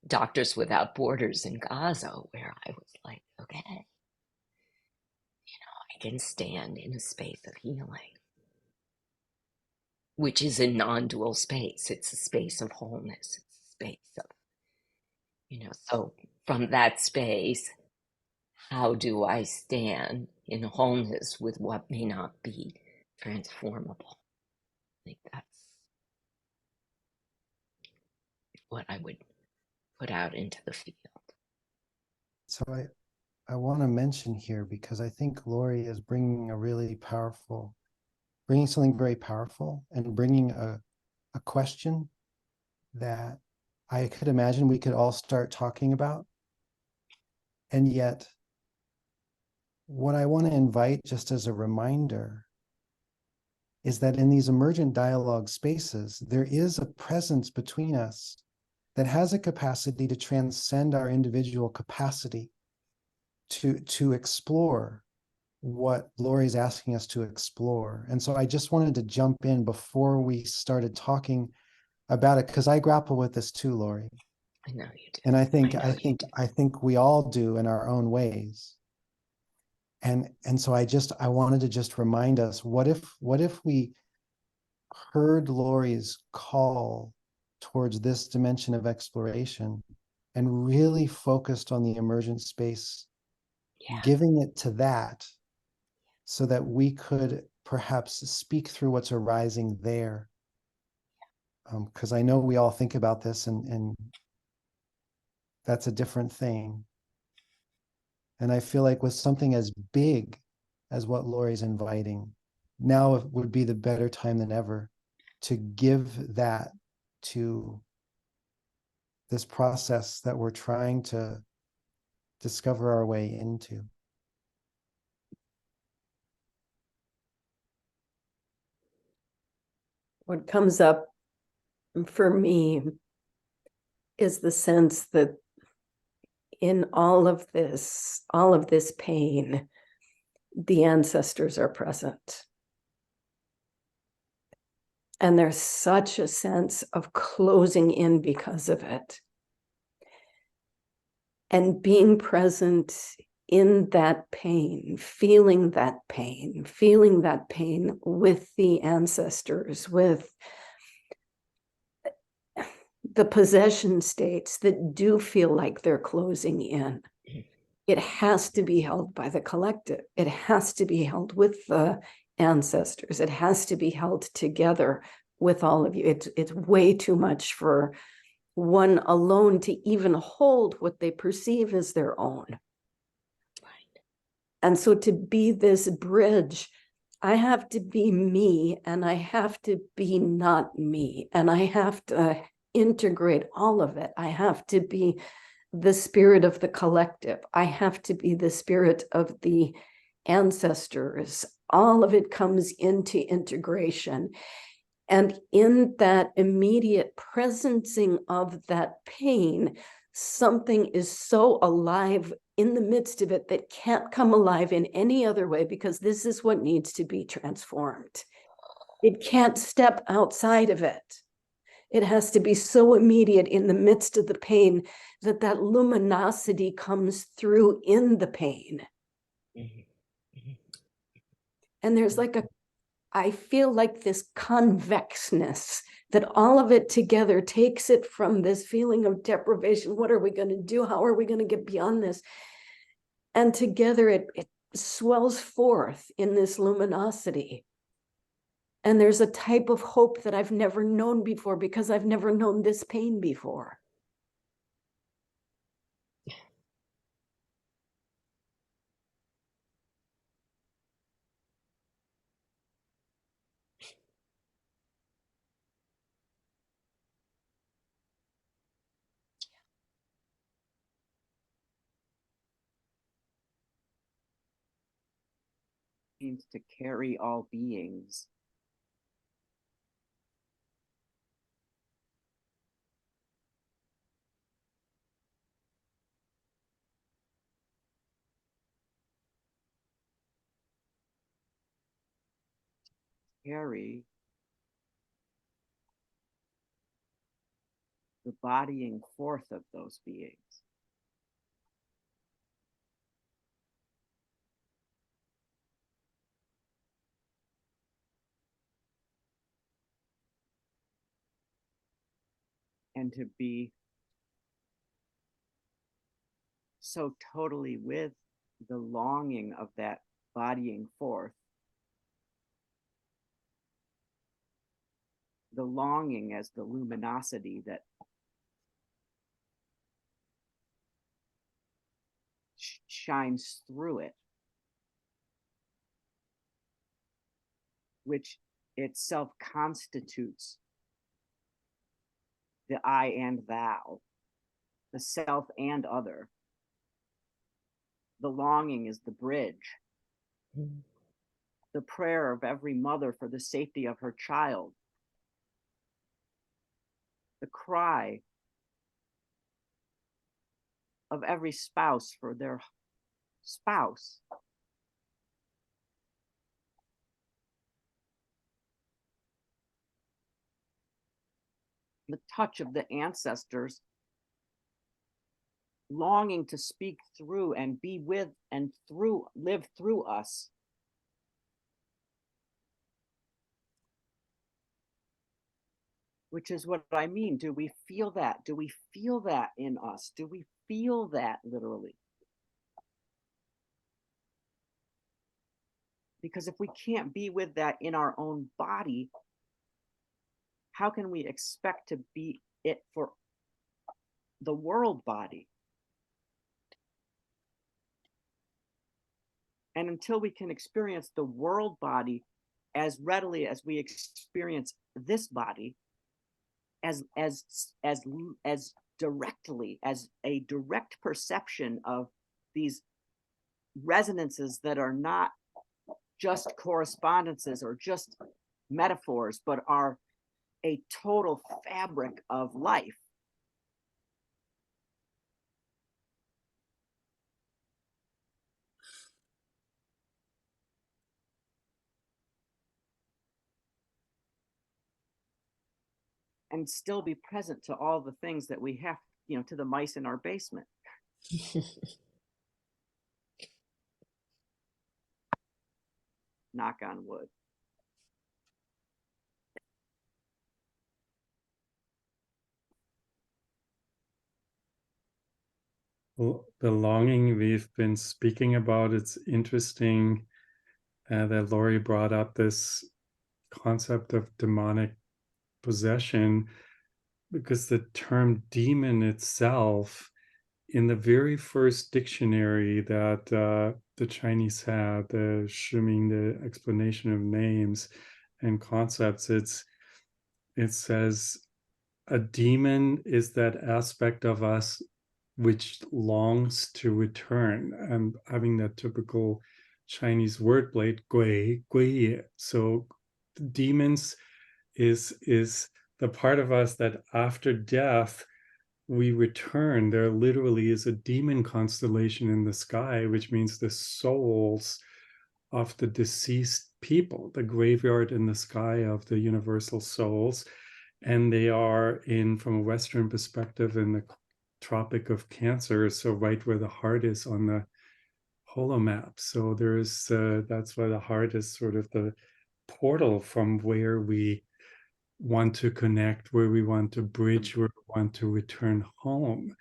Doctors Without Borders in Gaza, where I was like, okay, you know, I can stand in a space of healing, which is a non-dual space. It's a space of wholeness. It's a space of, you know, so from that space, how do I stand in wholeness with what may not be transformable? I think that's what I would put out into the field. So I want to mention here, because I think Lorie is bringing a really powerful bringing something very powerful and bringing a question that I could imagine we could all start talking about. And yet, what I want to invite just as a reminder is that in these emergent dialogue spaces, there is a presence between us that has a capacity to transcend our individual capacity to explore what Lorie's asking us to explore. And so I just wanted to jump in before we started talking about it, because I grapple with this too, Lorie. I know you do. And I think we all do in our own ways. And so I wanted to just remind us, what if we heard Lorie's call towards this dimension of exploration and really focused on the emergent space, giving it to that, so that we could perhaps speak through what's arising there. Because I know we all think about this, and that's a different thing. And I feel like with something as big as what Lorie's inviting, now it would be the better time than ever to give that to this process that we're trying to discover our way into. What comes up for me is the sense that in all of this pain, the ancestors are present. And there's such a sense of closing in because of it. And being present in that pain, feeling that pain with the ancestors, with the possession states that do feel like they're closing in. It has to be held by the collective. It has to be held with the ancestors. It has to be held together with all of you. It's way too much for one alone to even hold what they perceive as their own. Right. And so to be this bridge, I have to be me, and I have to be not me, and I have to integrate all of it. I have to be the spirit of the collective. I have to be the spirit of the ancestors. All of it comes into integration. And in that immediate presencing of that pain, something is so alive in the midst of it that can't come alive in any other way, because this is what needs to be transformed. It can't step outside of it. It has to be so immediate in the midst of the pain that that luminosity comes through in the pain. And there's like I feel like this convexness that all of it together takes it from this feeling of deprivation. What are we going to do? How are we going to get beyond this? And together it swells forth in this luminosity. And there's a type of hope that I've never known before, because I've never known this pain before. Means to carry all beings. Carry the bodying forth of those beings. And to be so totally with the longing of that bodying forth, the longing as the luminosity that shines through it, which itself constitutes the I and thou, the self and other. The longing is the bridge. The prayer of every mother for the safety of her child. The cry of every spouse for their spouse. The touch of the ancestors longing to speak through and be with and live through us. Which is what I mean. Do we feel that? Do we feel that in us? Do we feel that literally? Because if we can't be with that in our own body, how can we expect to be it for the world body? And until we can experience the world body as readily as we experience this body, as directly, as a direct perception of these resonances that are not just correspondences or just metaphors, but are a total fabric of life. And still be present to all the things that we have, to the mice in our basement. Knock on wood. The longing we've been speaking about, it's interesting that Lorie brought up this concept of demonic possession, because the term demon itself, in the very first dictionary that the Chinese had, the Shiming, the explanation of names and concepts, it says a demon is that aspect of us which longs to return. I'm having that typical Chinese wordplay, gui, gui. So demons is the part of us that after death we return. There literally is a demon constellation in the sky, which means the souls of the deceased people, the graveyard in the sky of the universal souls. And they are from a Western perspective, in the Tropic of Cancer, so right where the heart is on the holomap. So there's that's why the heart is sort of the portal from where we want to connect, where we want to bridge, where we want to return home.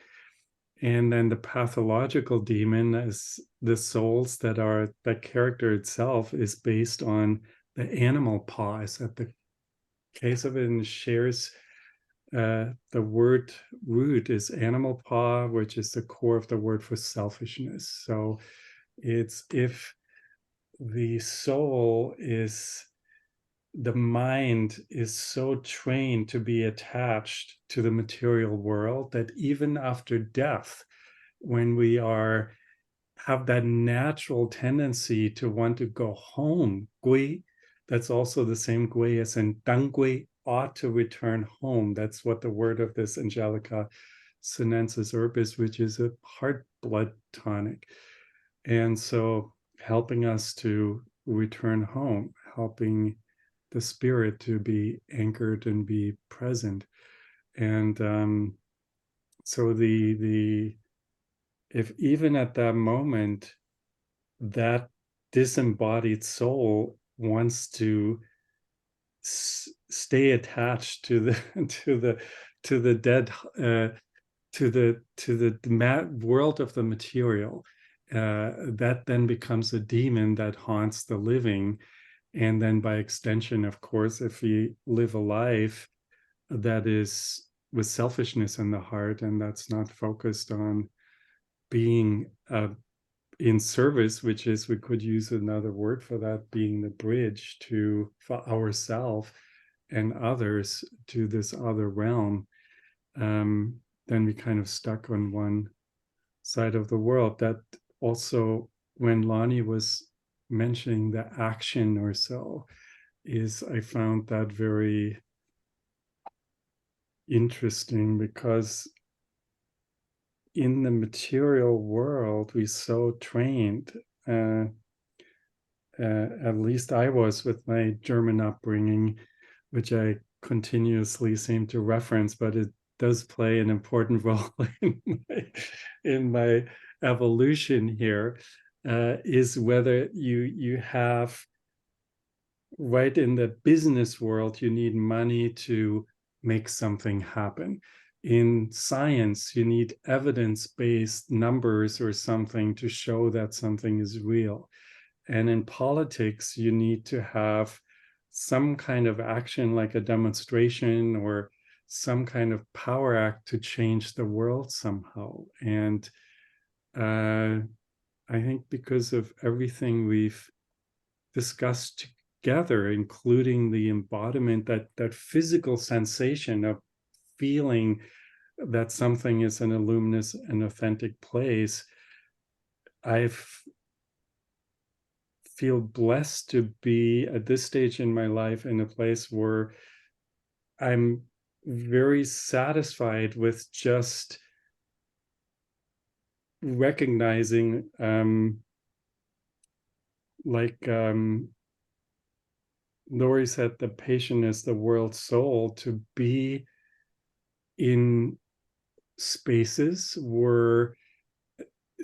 And then the pathological demon is the souls that character itself is based on the animal paws. At the case of it, and shares the word root is animal paw, which is the core of the word for selfishness. So it's if the soul is, the mind is so trained to be attached to the material world that even after death, when we have that natural tendency to want to go home, gui, that's also the same gui as in dang gui, ought to return home. That's what the word of this Angelica sinensis urbis, which is a heart blood tonic. And so helping us to return home, helping the spirit to be anchored and be present. And so if even at that moment that disembodied soul wants to stay attached to the dead, to the world of the material, that then becomes a demon that haunts the living. And then by extension, of course, if we live a life that is with selfishness in the heart, and that's not focused on being a in service, which is, we could use another word for that, being the bridge to for ourselves and others to this other realm, then we kind of stuck on one side of the world. That also, when Lonny was mentioning the action or so, is I found that very interesting, because in the material world, we so trained, at least I was with my German upbringing, which I continuously seem to reference, but it does play an important role in my evolution here, is whether you have, right in the business world, you need money to make something happen. In science, you need evidence-based numbers or something to show that something is real. And in politics, you need to have some kind of action, like a demonstration or some kind of power act to change the world somehow. And I think because of everything we've discussed together, including the embodiment, that physical sensation of feeling that something is in a luminous and authentic place, I feel blessed to be at this stage in my life in a place where I'm very satisfied with just recognizing, Lorie said, the patient is the world soul, to be in spaces where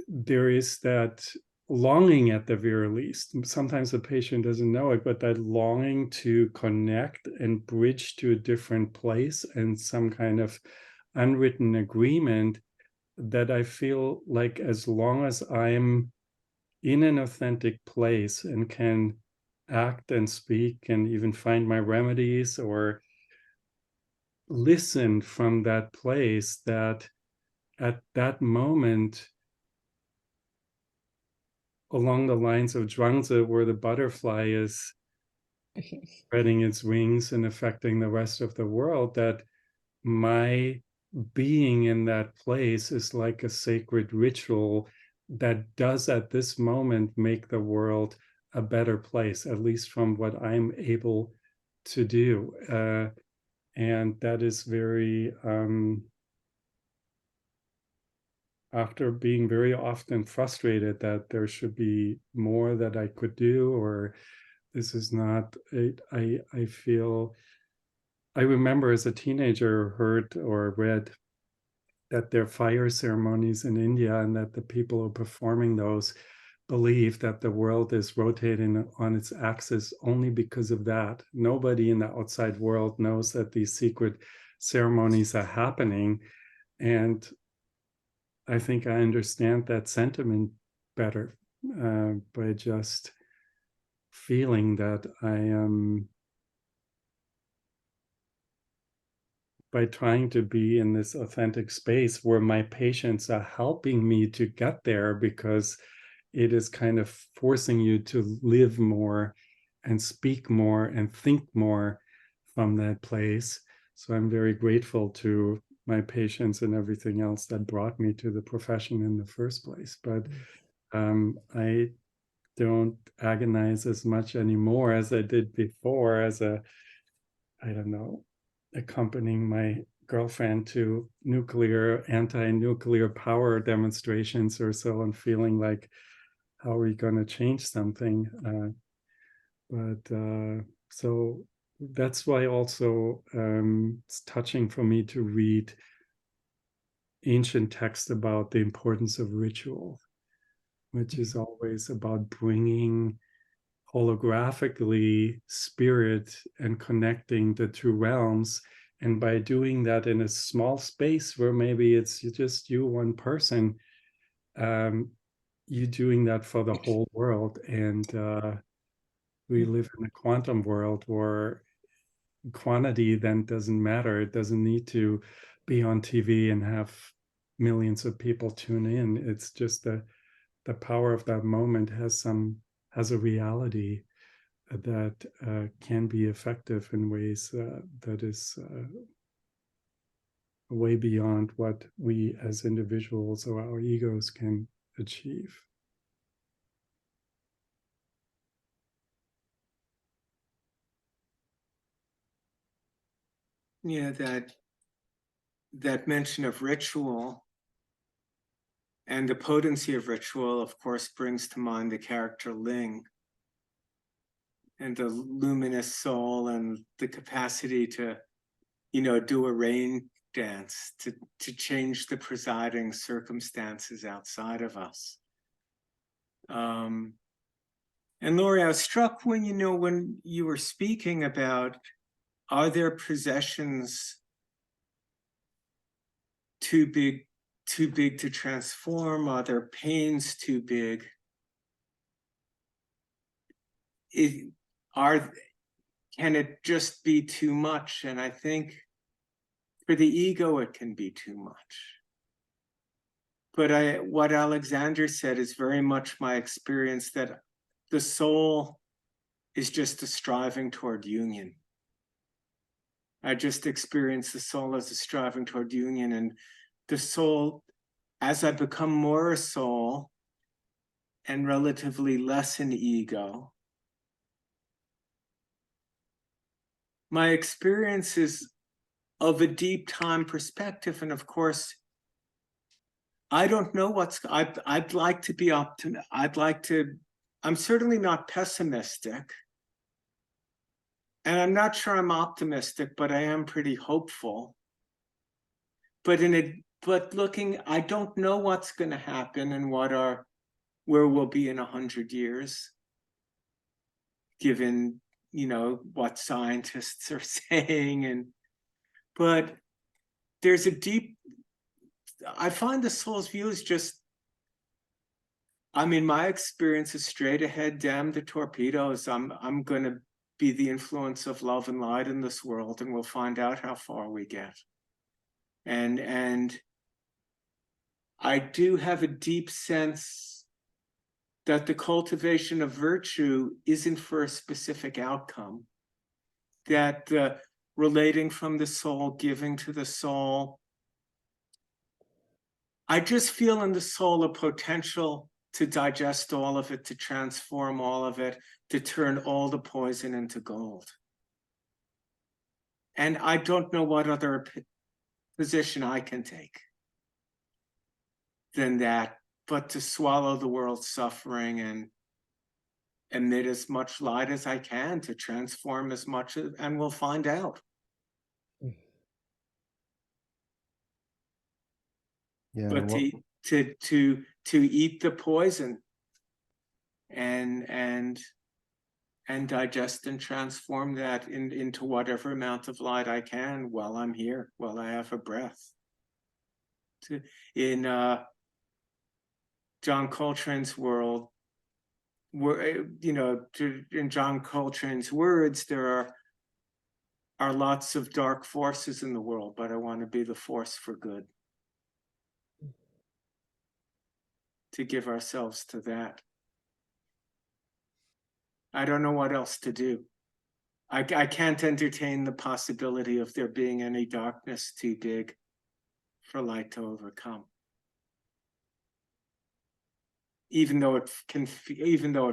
there is that longing, at the very least. Sometimes the patient doesn't know it, but that longing to connect and bridge to a different place, and some kind of unwritten agreement that I feel like, as long as I'm in an authentic place and can act and speak and even find my remedies or listen from that place, that at that moment, along the lines of Zhuangzi, where the butterfly is spreading its wings and affecting the rest of the world, that my being in that place is like a sacred ritual that does at this moment make the world a better place, at least from what I'm able to do. And that is very, after being very often frustrated that there should be more that I could do, or this is not, I feel, I remember as a teenager heard or read that there are fire ceremonies in India, and that the people who are performing those believe that the world is rotating on its axis only because of that. Nobody in the outside world knows that these secret ceremonies are happening. And I think I understand that sentiment better by just feeling that I am, by trying to be in this authentic space where my patients are helping me to get there, because it is kind of forcing you to live more and speak more and think more from that place. So I'm very grateful to my patients and everything else that brought me to the profession in the first place. But I don't agonize as much anymore as I did before, as a, I don't know, accompanying my girlfriend to anti-nuclear power demonstrations or so, and feeling like, how are we going to change something? So that's why also it's touching for me to read ancient texts about the importance of ritual, which is always about bringing holographically spirit and connecting the two realms. And by doing that in a small space where maybe it's just you, one person, you're doing that for the whole world. And we live in a quantum world where quantity then doesn't matter. It doesn't need to be on TV and have millions of people tune in. It's just the the power of that moment has a reality that can be effective in ways that is way beyond what we as individuals or our egos can achieve. Yeah, that mention of ritual and the potency of ritual, of course, brings to mind the character Ling and the luminous soul and the capacity to, do a rain dance, to change the presiding circumstances outside of us. And Lorie, I was struck when you were speaking about, are there possessions too big to transform? Are there pains too big? Can it just be too much? And I think for the ego, it can be too much. But what Alexander said is very much my experience, that the soul is just a striving toward union. I just experience the soul as a striving toward union, and the soul, as I become more a soul and relatively less an ego, my experience is of a deep time perspective. And of course, I don't know I'd like to be optimistic. I'm certainly not pessimistic. And I'm not sure I'm optimistic, but I am pretty hopeful. But looking, I don't know what's going to happen and where we'll be in 100 years, given, what scientists are saying. But there's I find the soul's view is just, my experience is straight ahead, damn the torpedoes. I'm going to be the influence of love and light in this world, and we'll find out how far we get. And I do have a deep sense that the cultivation of virtue isn't for a specific outcome, that the relating from the soul, giving to the soul, I just feel in the soul a potential to digest all of it, to transform all of it, to turn all the poison into gold. And I don't know what other position I can take than that, but to swallow the world's suffering and emit as much light as I can, to transform as much, and we'll find out. Yeah, But to eat the poison and digest and transform that into whatever amount of light I can while I'm here, while I have a breath. In John Coltrane's world, in John Coltrane's words, there are lots of dark forces in the world, but I want to be the force for good. To give ourselves to that. I don't know what else to do. I can't entertain the possibility of there being any darkness too big for light to overcome. Even though it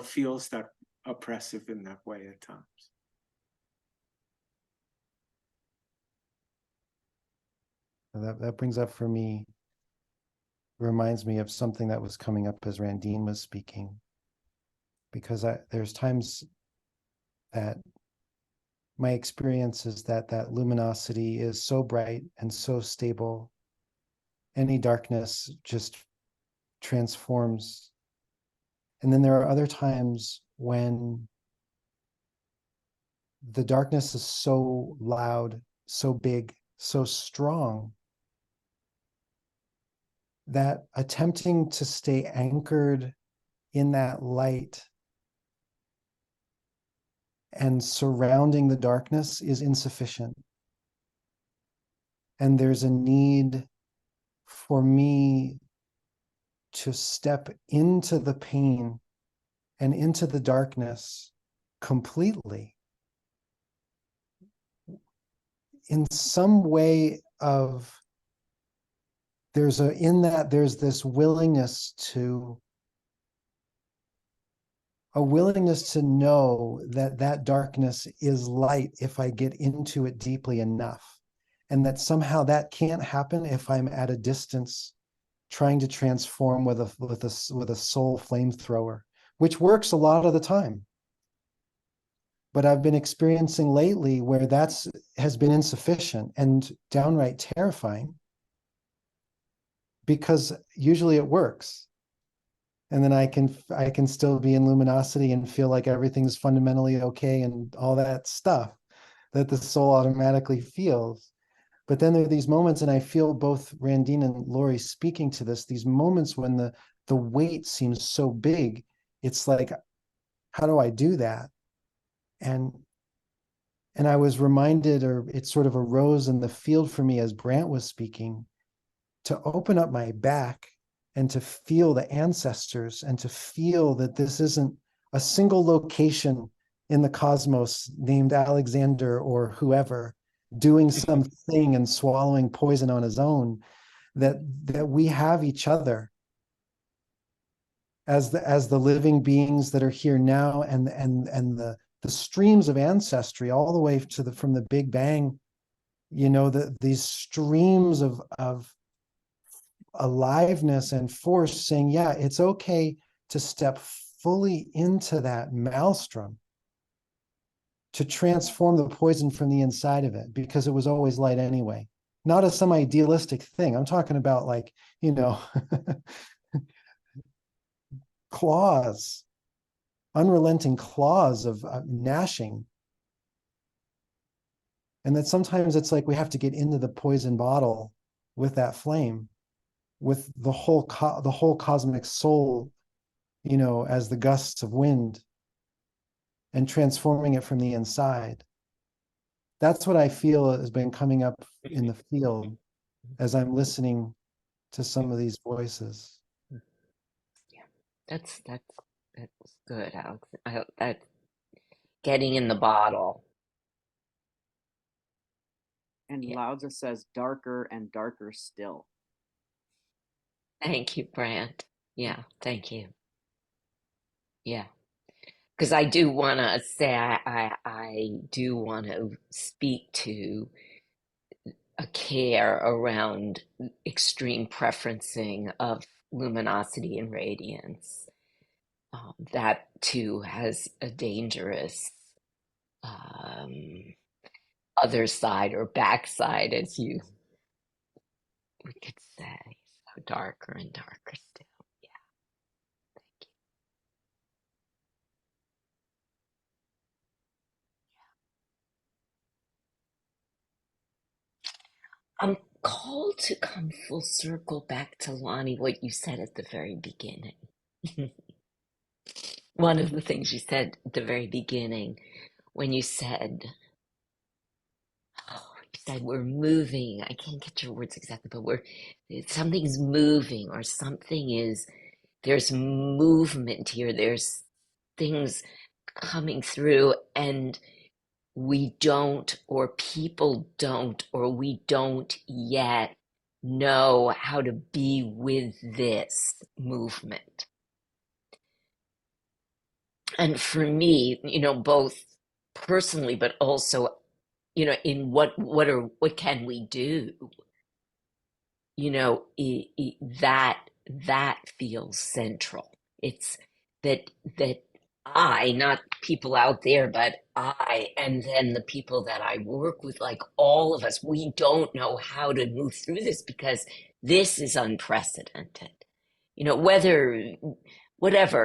feels that oppressive in that way at times. That brings up for me, reminds me of something that was coming up as Randine was speaking, because there's times that my experience is that luminosity is so bright and so stable, any darkness just transforms. And then there are other times when the darkness is so loud, so big, so strong, that attempting to stay anchored in that light and surrounding the darkness is insufficient. And there's a need for me to step into the pain and into the darkness completely. In some way of, there's this willingness to, a willingness to know that that darkness is light if I get into it deeply enough. And that somehow that can't happen if I'm at a distance trying to transform with a soul flamethrower, which works a lot of the time. But I've been experiencing lately where has been insufficient and downright terrifying, because usually it works. And then I can still be in luminosity and feel like everything's fundamentally okay and all that stuff that the soul automatically feels. But then there are these moments, and I feel both Randine and Lorie speaking to this, these moments when the weight seems so big. It's like, how do I do that? And I was reminded, or it sort of arose in the field for me as Brandt was speaking, to open up my back and to feel the ancestors, and to feel that this isn't a single location in the cosmos named Alexander or whoever doing something and swallowing poison on his own, that we have each other as the living beings that are here now, and the streams of ancestry all the way to from the Big Bang, these streams of aliveness and force saying, yeah, it's okay to step fully into that maelstrom, to transform the poison from the inside of it, because it was always light anyway. Not as some idealistic thing. I'm talking about, like, claws, unrelenting claws of gnashing. And that sometimes it's like we have to get into the poison bottle with that flame, with the whole cosmic soul, as the gusts of wind, and transforming it from the inside. That's what I feel has been coming up in the field as I'm listening to some of these voices. Yeah, that's good, Alex. That getting in the bottle. And Yeah. Lao Tzu says, darker and darker still. Thank you, Brandt. Yeah, thank you. Yeah, because I do want to say I do want to speak to a care around extreme preferencing of luminosity and radiance. That too has a dangerous other side or backside, as we could say. So darker and darker still. Yeah, thank you. I'm called to come full circle back to Lonny, what you said at the very beginning. One of the things you said at the very beginning, when you said, we're moving. I can't get your words exactly, but something's moving, or there's movement here. There's things coming through, and we don't, or people don't, or we don't yet know how to be with this movement. And for me, both personally, but also, in what can we do? That feels central. It's that not people out there, but and then the people that I work with, like all of us, we don't know how to move through this because this is unprecedented. Whatever,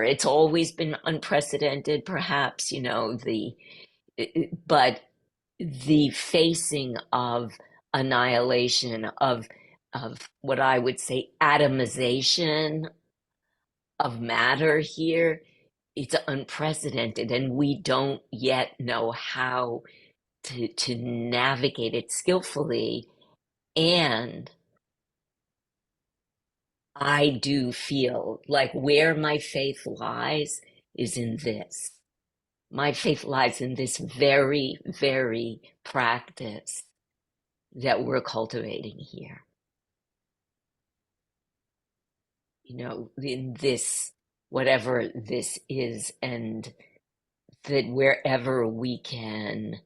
it's always been unprecedented, perhaps, but the facing of annihilation, of what I would say atomization of matter here, it's unprecedented, and we don't yet know how to navigate it skillfully and I do feel like where my faith lies is in this. My faith lies in this very, very practice that we're cultivating here. You know, in this, whatever this is, and that wherever we can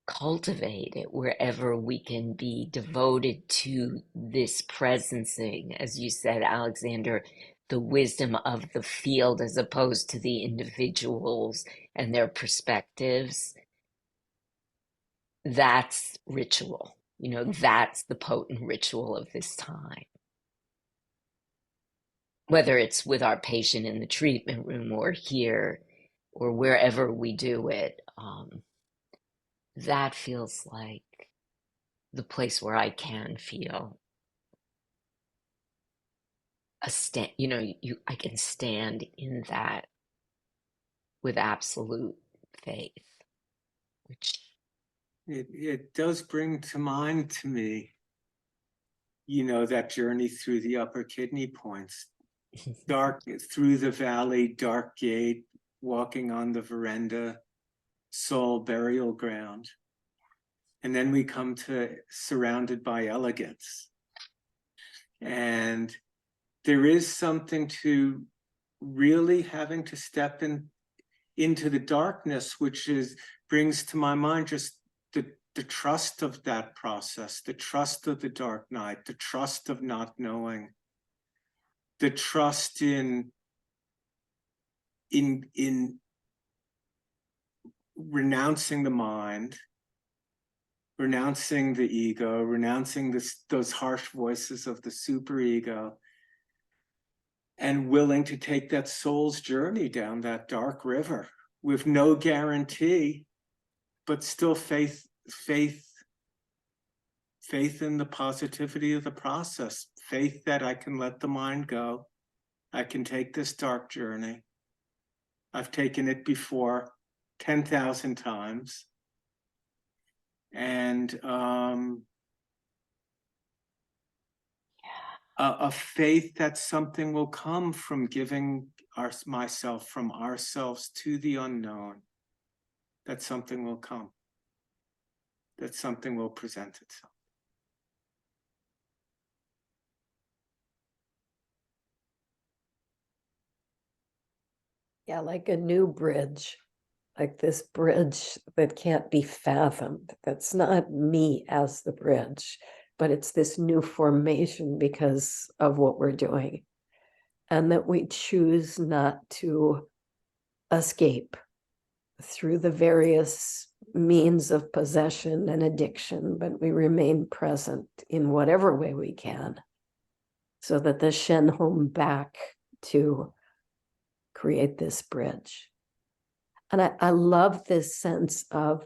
cultivate it, wherever we can be devoted to this presencing, as you said, Alexander, the wisdom of the field as opposed to the individuals and their perspectives, that's ritual. You know, that's the potent ritual of this time. Whether it's with our patient in the treatment room or here or wherever we do it, that feels like the place where I can feel a stand. You know, I can stand in that with absolute faith, which It does bring to mind to me, you know, that journey through the upper kidney points, dark through the valley, dark gate, walking on the veranda, soul burial ground. And then we come to surrounded by elegance. And there is something to really having to step into the darkness, which brings to my mind just the trust of that process, the trust of the dark night, the trust of not knowing, the trust in renouncing the mind, renouncing the ego, renouncing those harsh voices of the superego, and willing to take that soul's journey down that dark river with no guarantee, but still faith in the positivity of the process, faith that I can let the mind go. I can take this dark journey. I've taken it before 10,000 times. And a faith that something will come from giving myself from ourselves to the unknown, that something will come, that something will present itself. Yeah, like a new bridge, like this bridge that can't be fathomed. That's not me as the bridge, but it's this new formation because of what we're doing. And that we choose not to escape through the various means of possession and addiction, but we remain present in whatever way we can, so that the Shen home back to create this bridge. And I love this sense of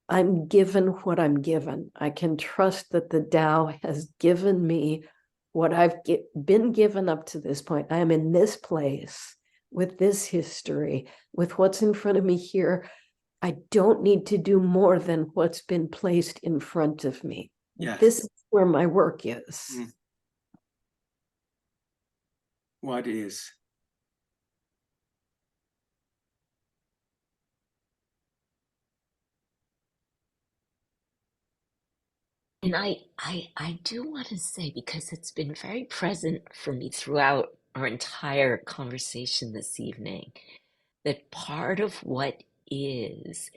I'm given what I'm given. I can trust that the Tao has given me what I've been given up to this point. I am in this place with this history, with what's in front of me here. I don't need to do more than what's been placed in front of me. Yes. This is where my work is. What is? And I do want to say, because it's been very present for me throughout our entire conversation this evening, that part of what is,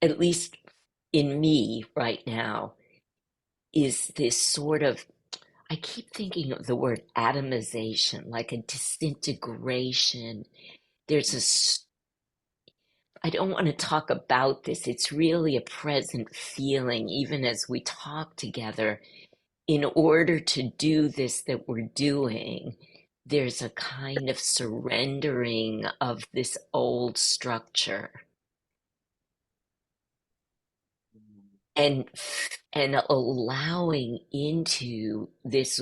at least in me right now, is this sort of, I keep thinking of the word atomization, like a disintegration. I don't want to talk about this. It's really a present feeling, even as we talk together. In order to do this that we're doing, there's a kind of surrendering of this old structure and allowing into this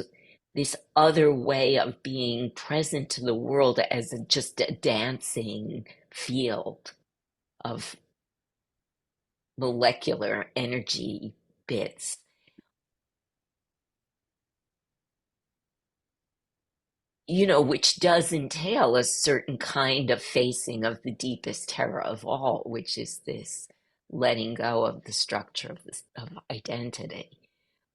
other way of being present to the world as just a dancing field of molecular energy bits. you know, which does entail a certain kind of facing of the deepest terror of all, which is this letting go of the structure of this of identity.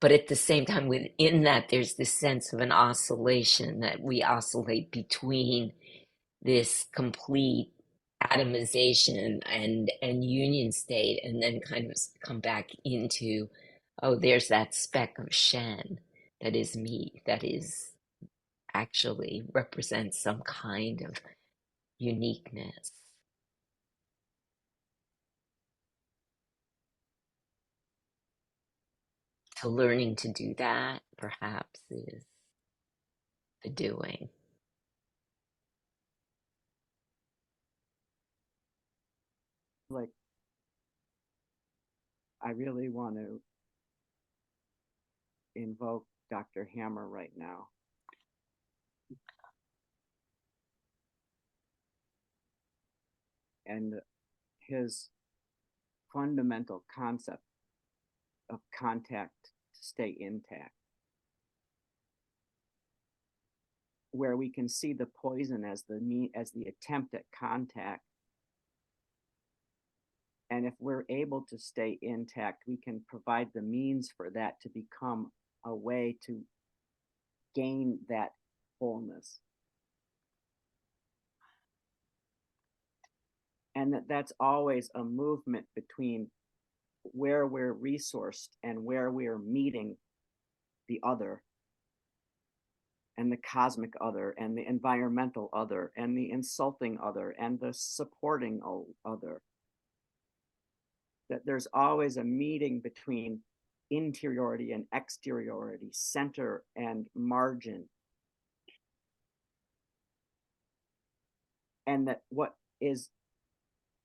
But at the same time, within that, there's this sense of an oscillation, that we oscillate between this complete atomization and union state, and then kind of come back into, oh, there's that speck of Shen that is me, that is actually represents some kind of uniqueness. So learning to do that perhaps is the doing. Like, I really want to invoke Dr. Hammer right now. And his fundamental concept of contact to stay intact, where we can see the poison as the attempt at contact. And if we're able to stay intact, we can provide the means for that to become a way to gain that wholeness. And that's always a movement between where we're resourced and where we're meeting the other, and the cosmic other, and the environmental other, and the insulting other, and the supporting other. That there's always a meeting between interiority and exteriority, center and margin. And that what is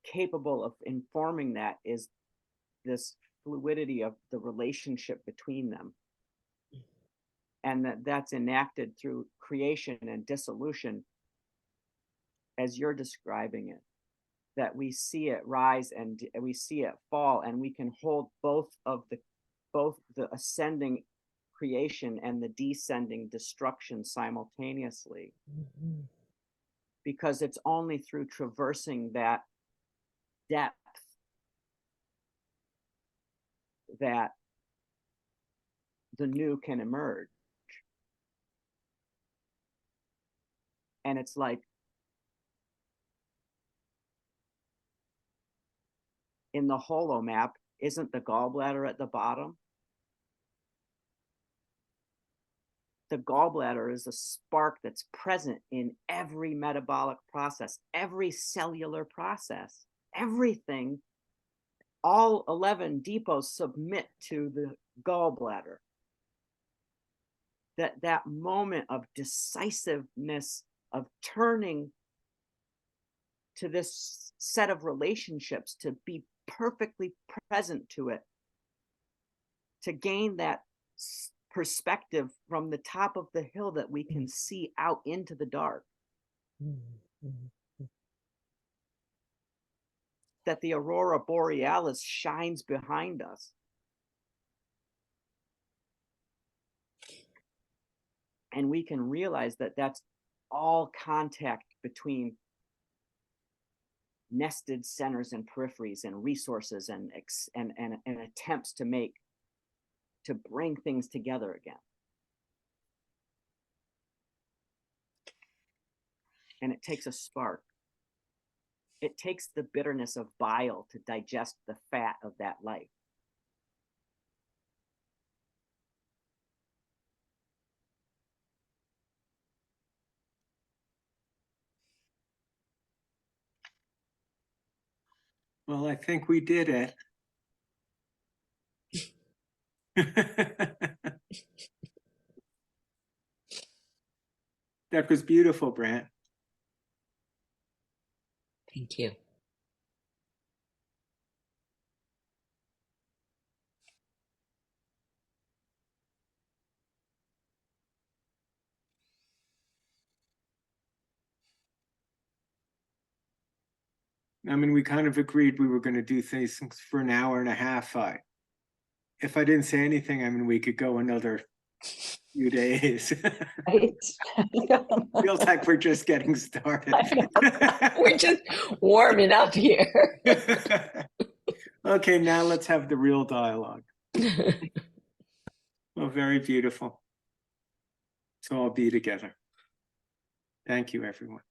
capable of informing that is this fluidity of the relationship between them. And that's enacted through creation and dissolution, as you're describing it, that we see it rise and we see it fall, and we can hold both the ascending creation and the descending destruction simultaneously. Mm-hmm. Because it's only through traversing that depth that the new can emerge. And it's like, in the holo map, isn't the gallbladder at the bottom? The gallbladder is a spark that's present in every metabolic process, every cellular process, everything. All 11 depots submit to the gallbladder. That moment of decisiveness, of turning to this set of relationships, to be perfectly present to it, to gain that perspective from the top of the hill that we can see out into the dark. That the aurora borealis shines behind us. And we can realize that that's all contact between nested centers and peripheries and resources and attempts to bring things together again. And it takes a spark. It takes the bitterness of bile to digest the fat of that life. Well, I think we did it. That was beautiful, Brandt. Thank you. I mean, we kind of agreed we were going to do things for an hour and a half. If I didn't say anything, I mean, we could go another few days. Right? Feels like we're just getting started. We're just warming up here. Okay, now let's have the real dialogue. Oh, very beautiful. So I'll be together. Thank you, everyone.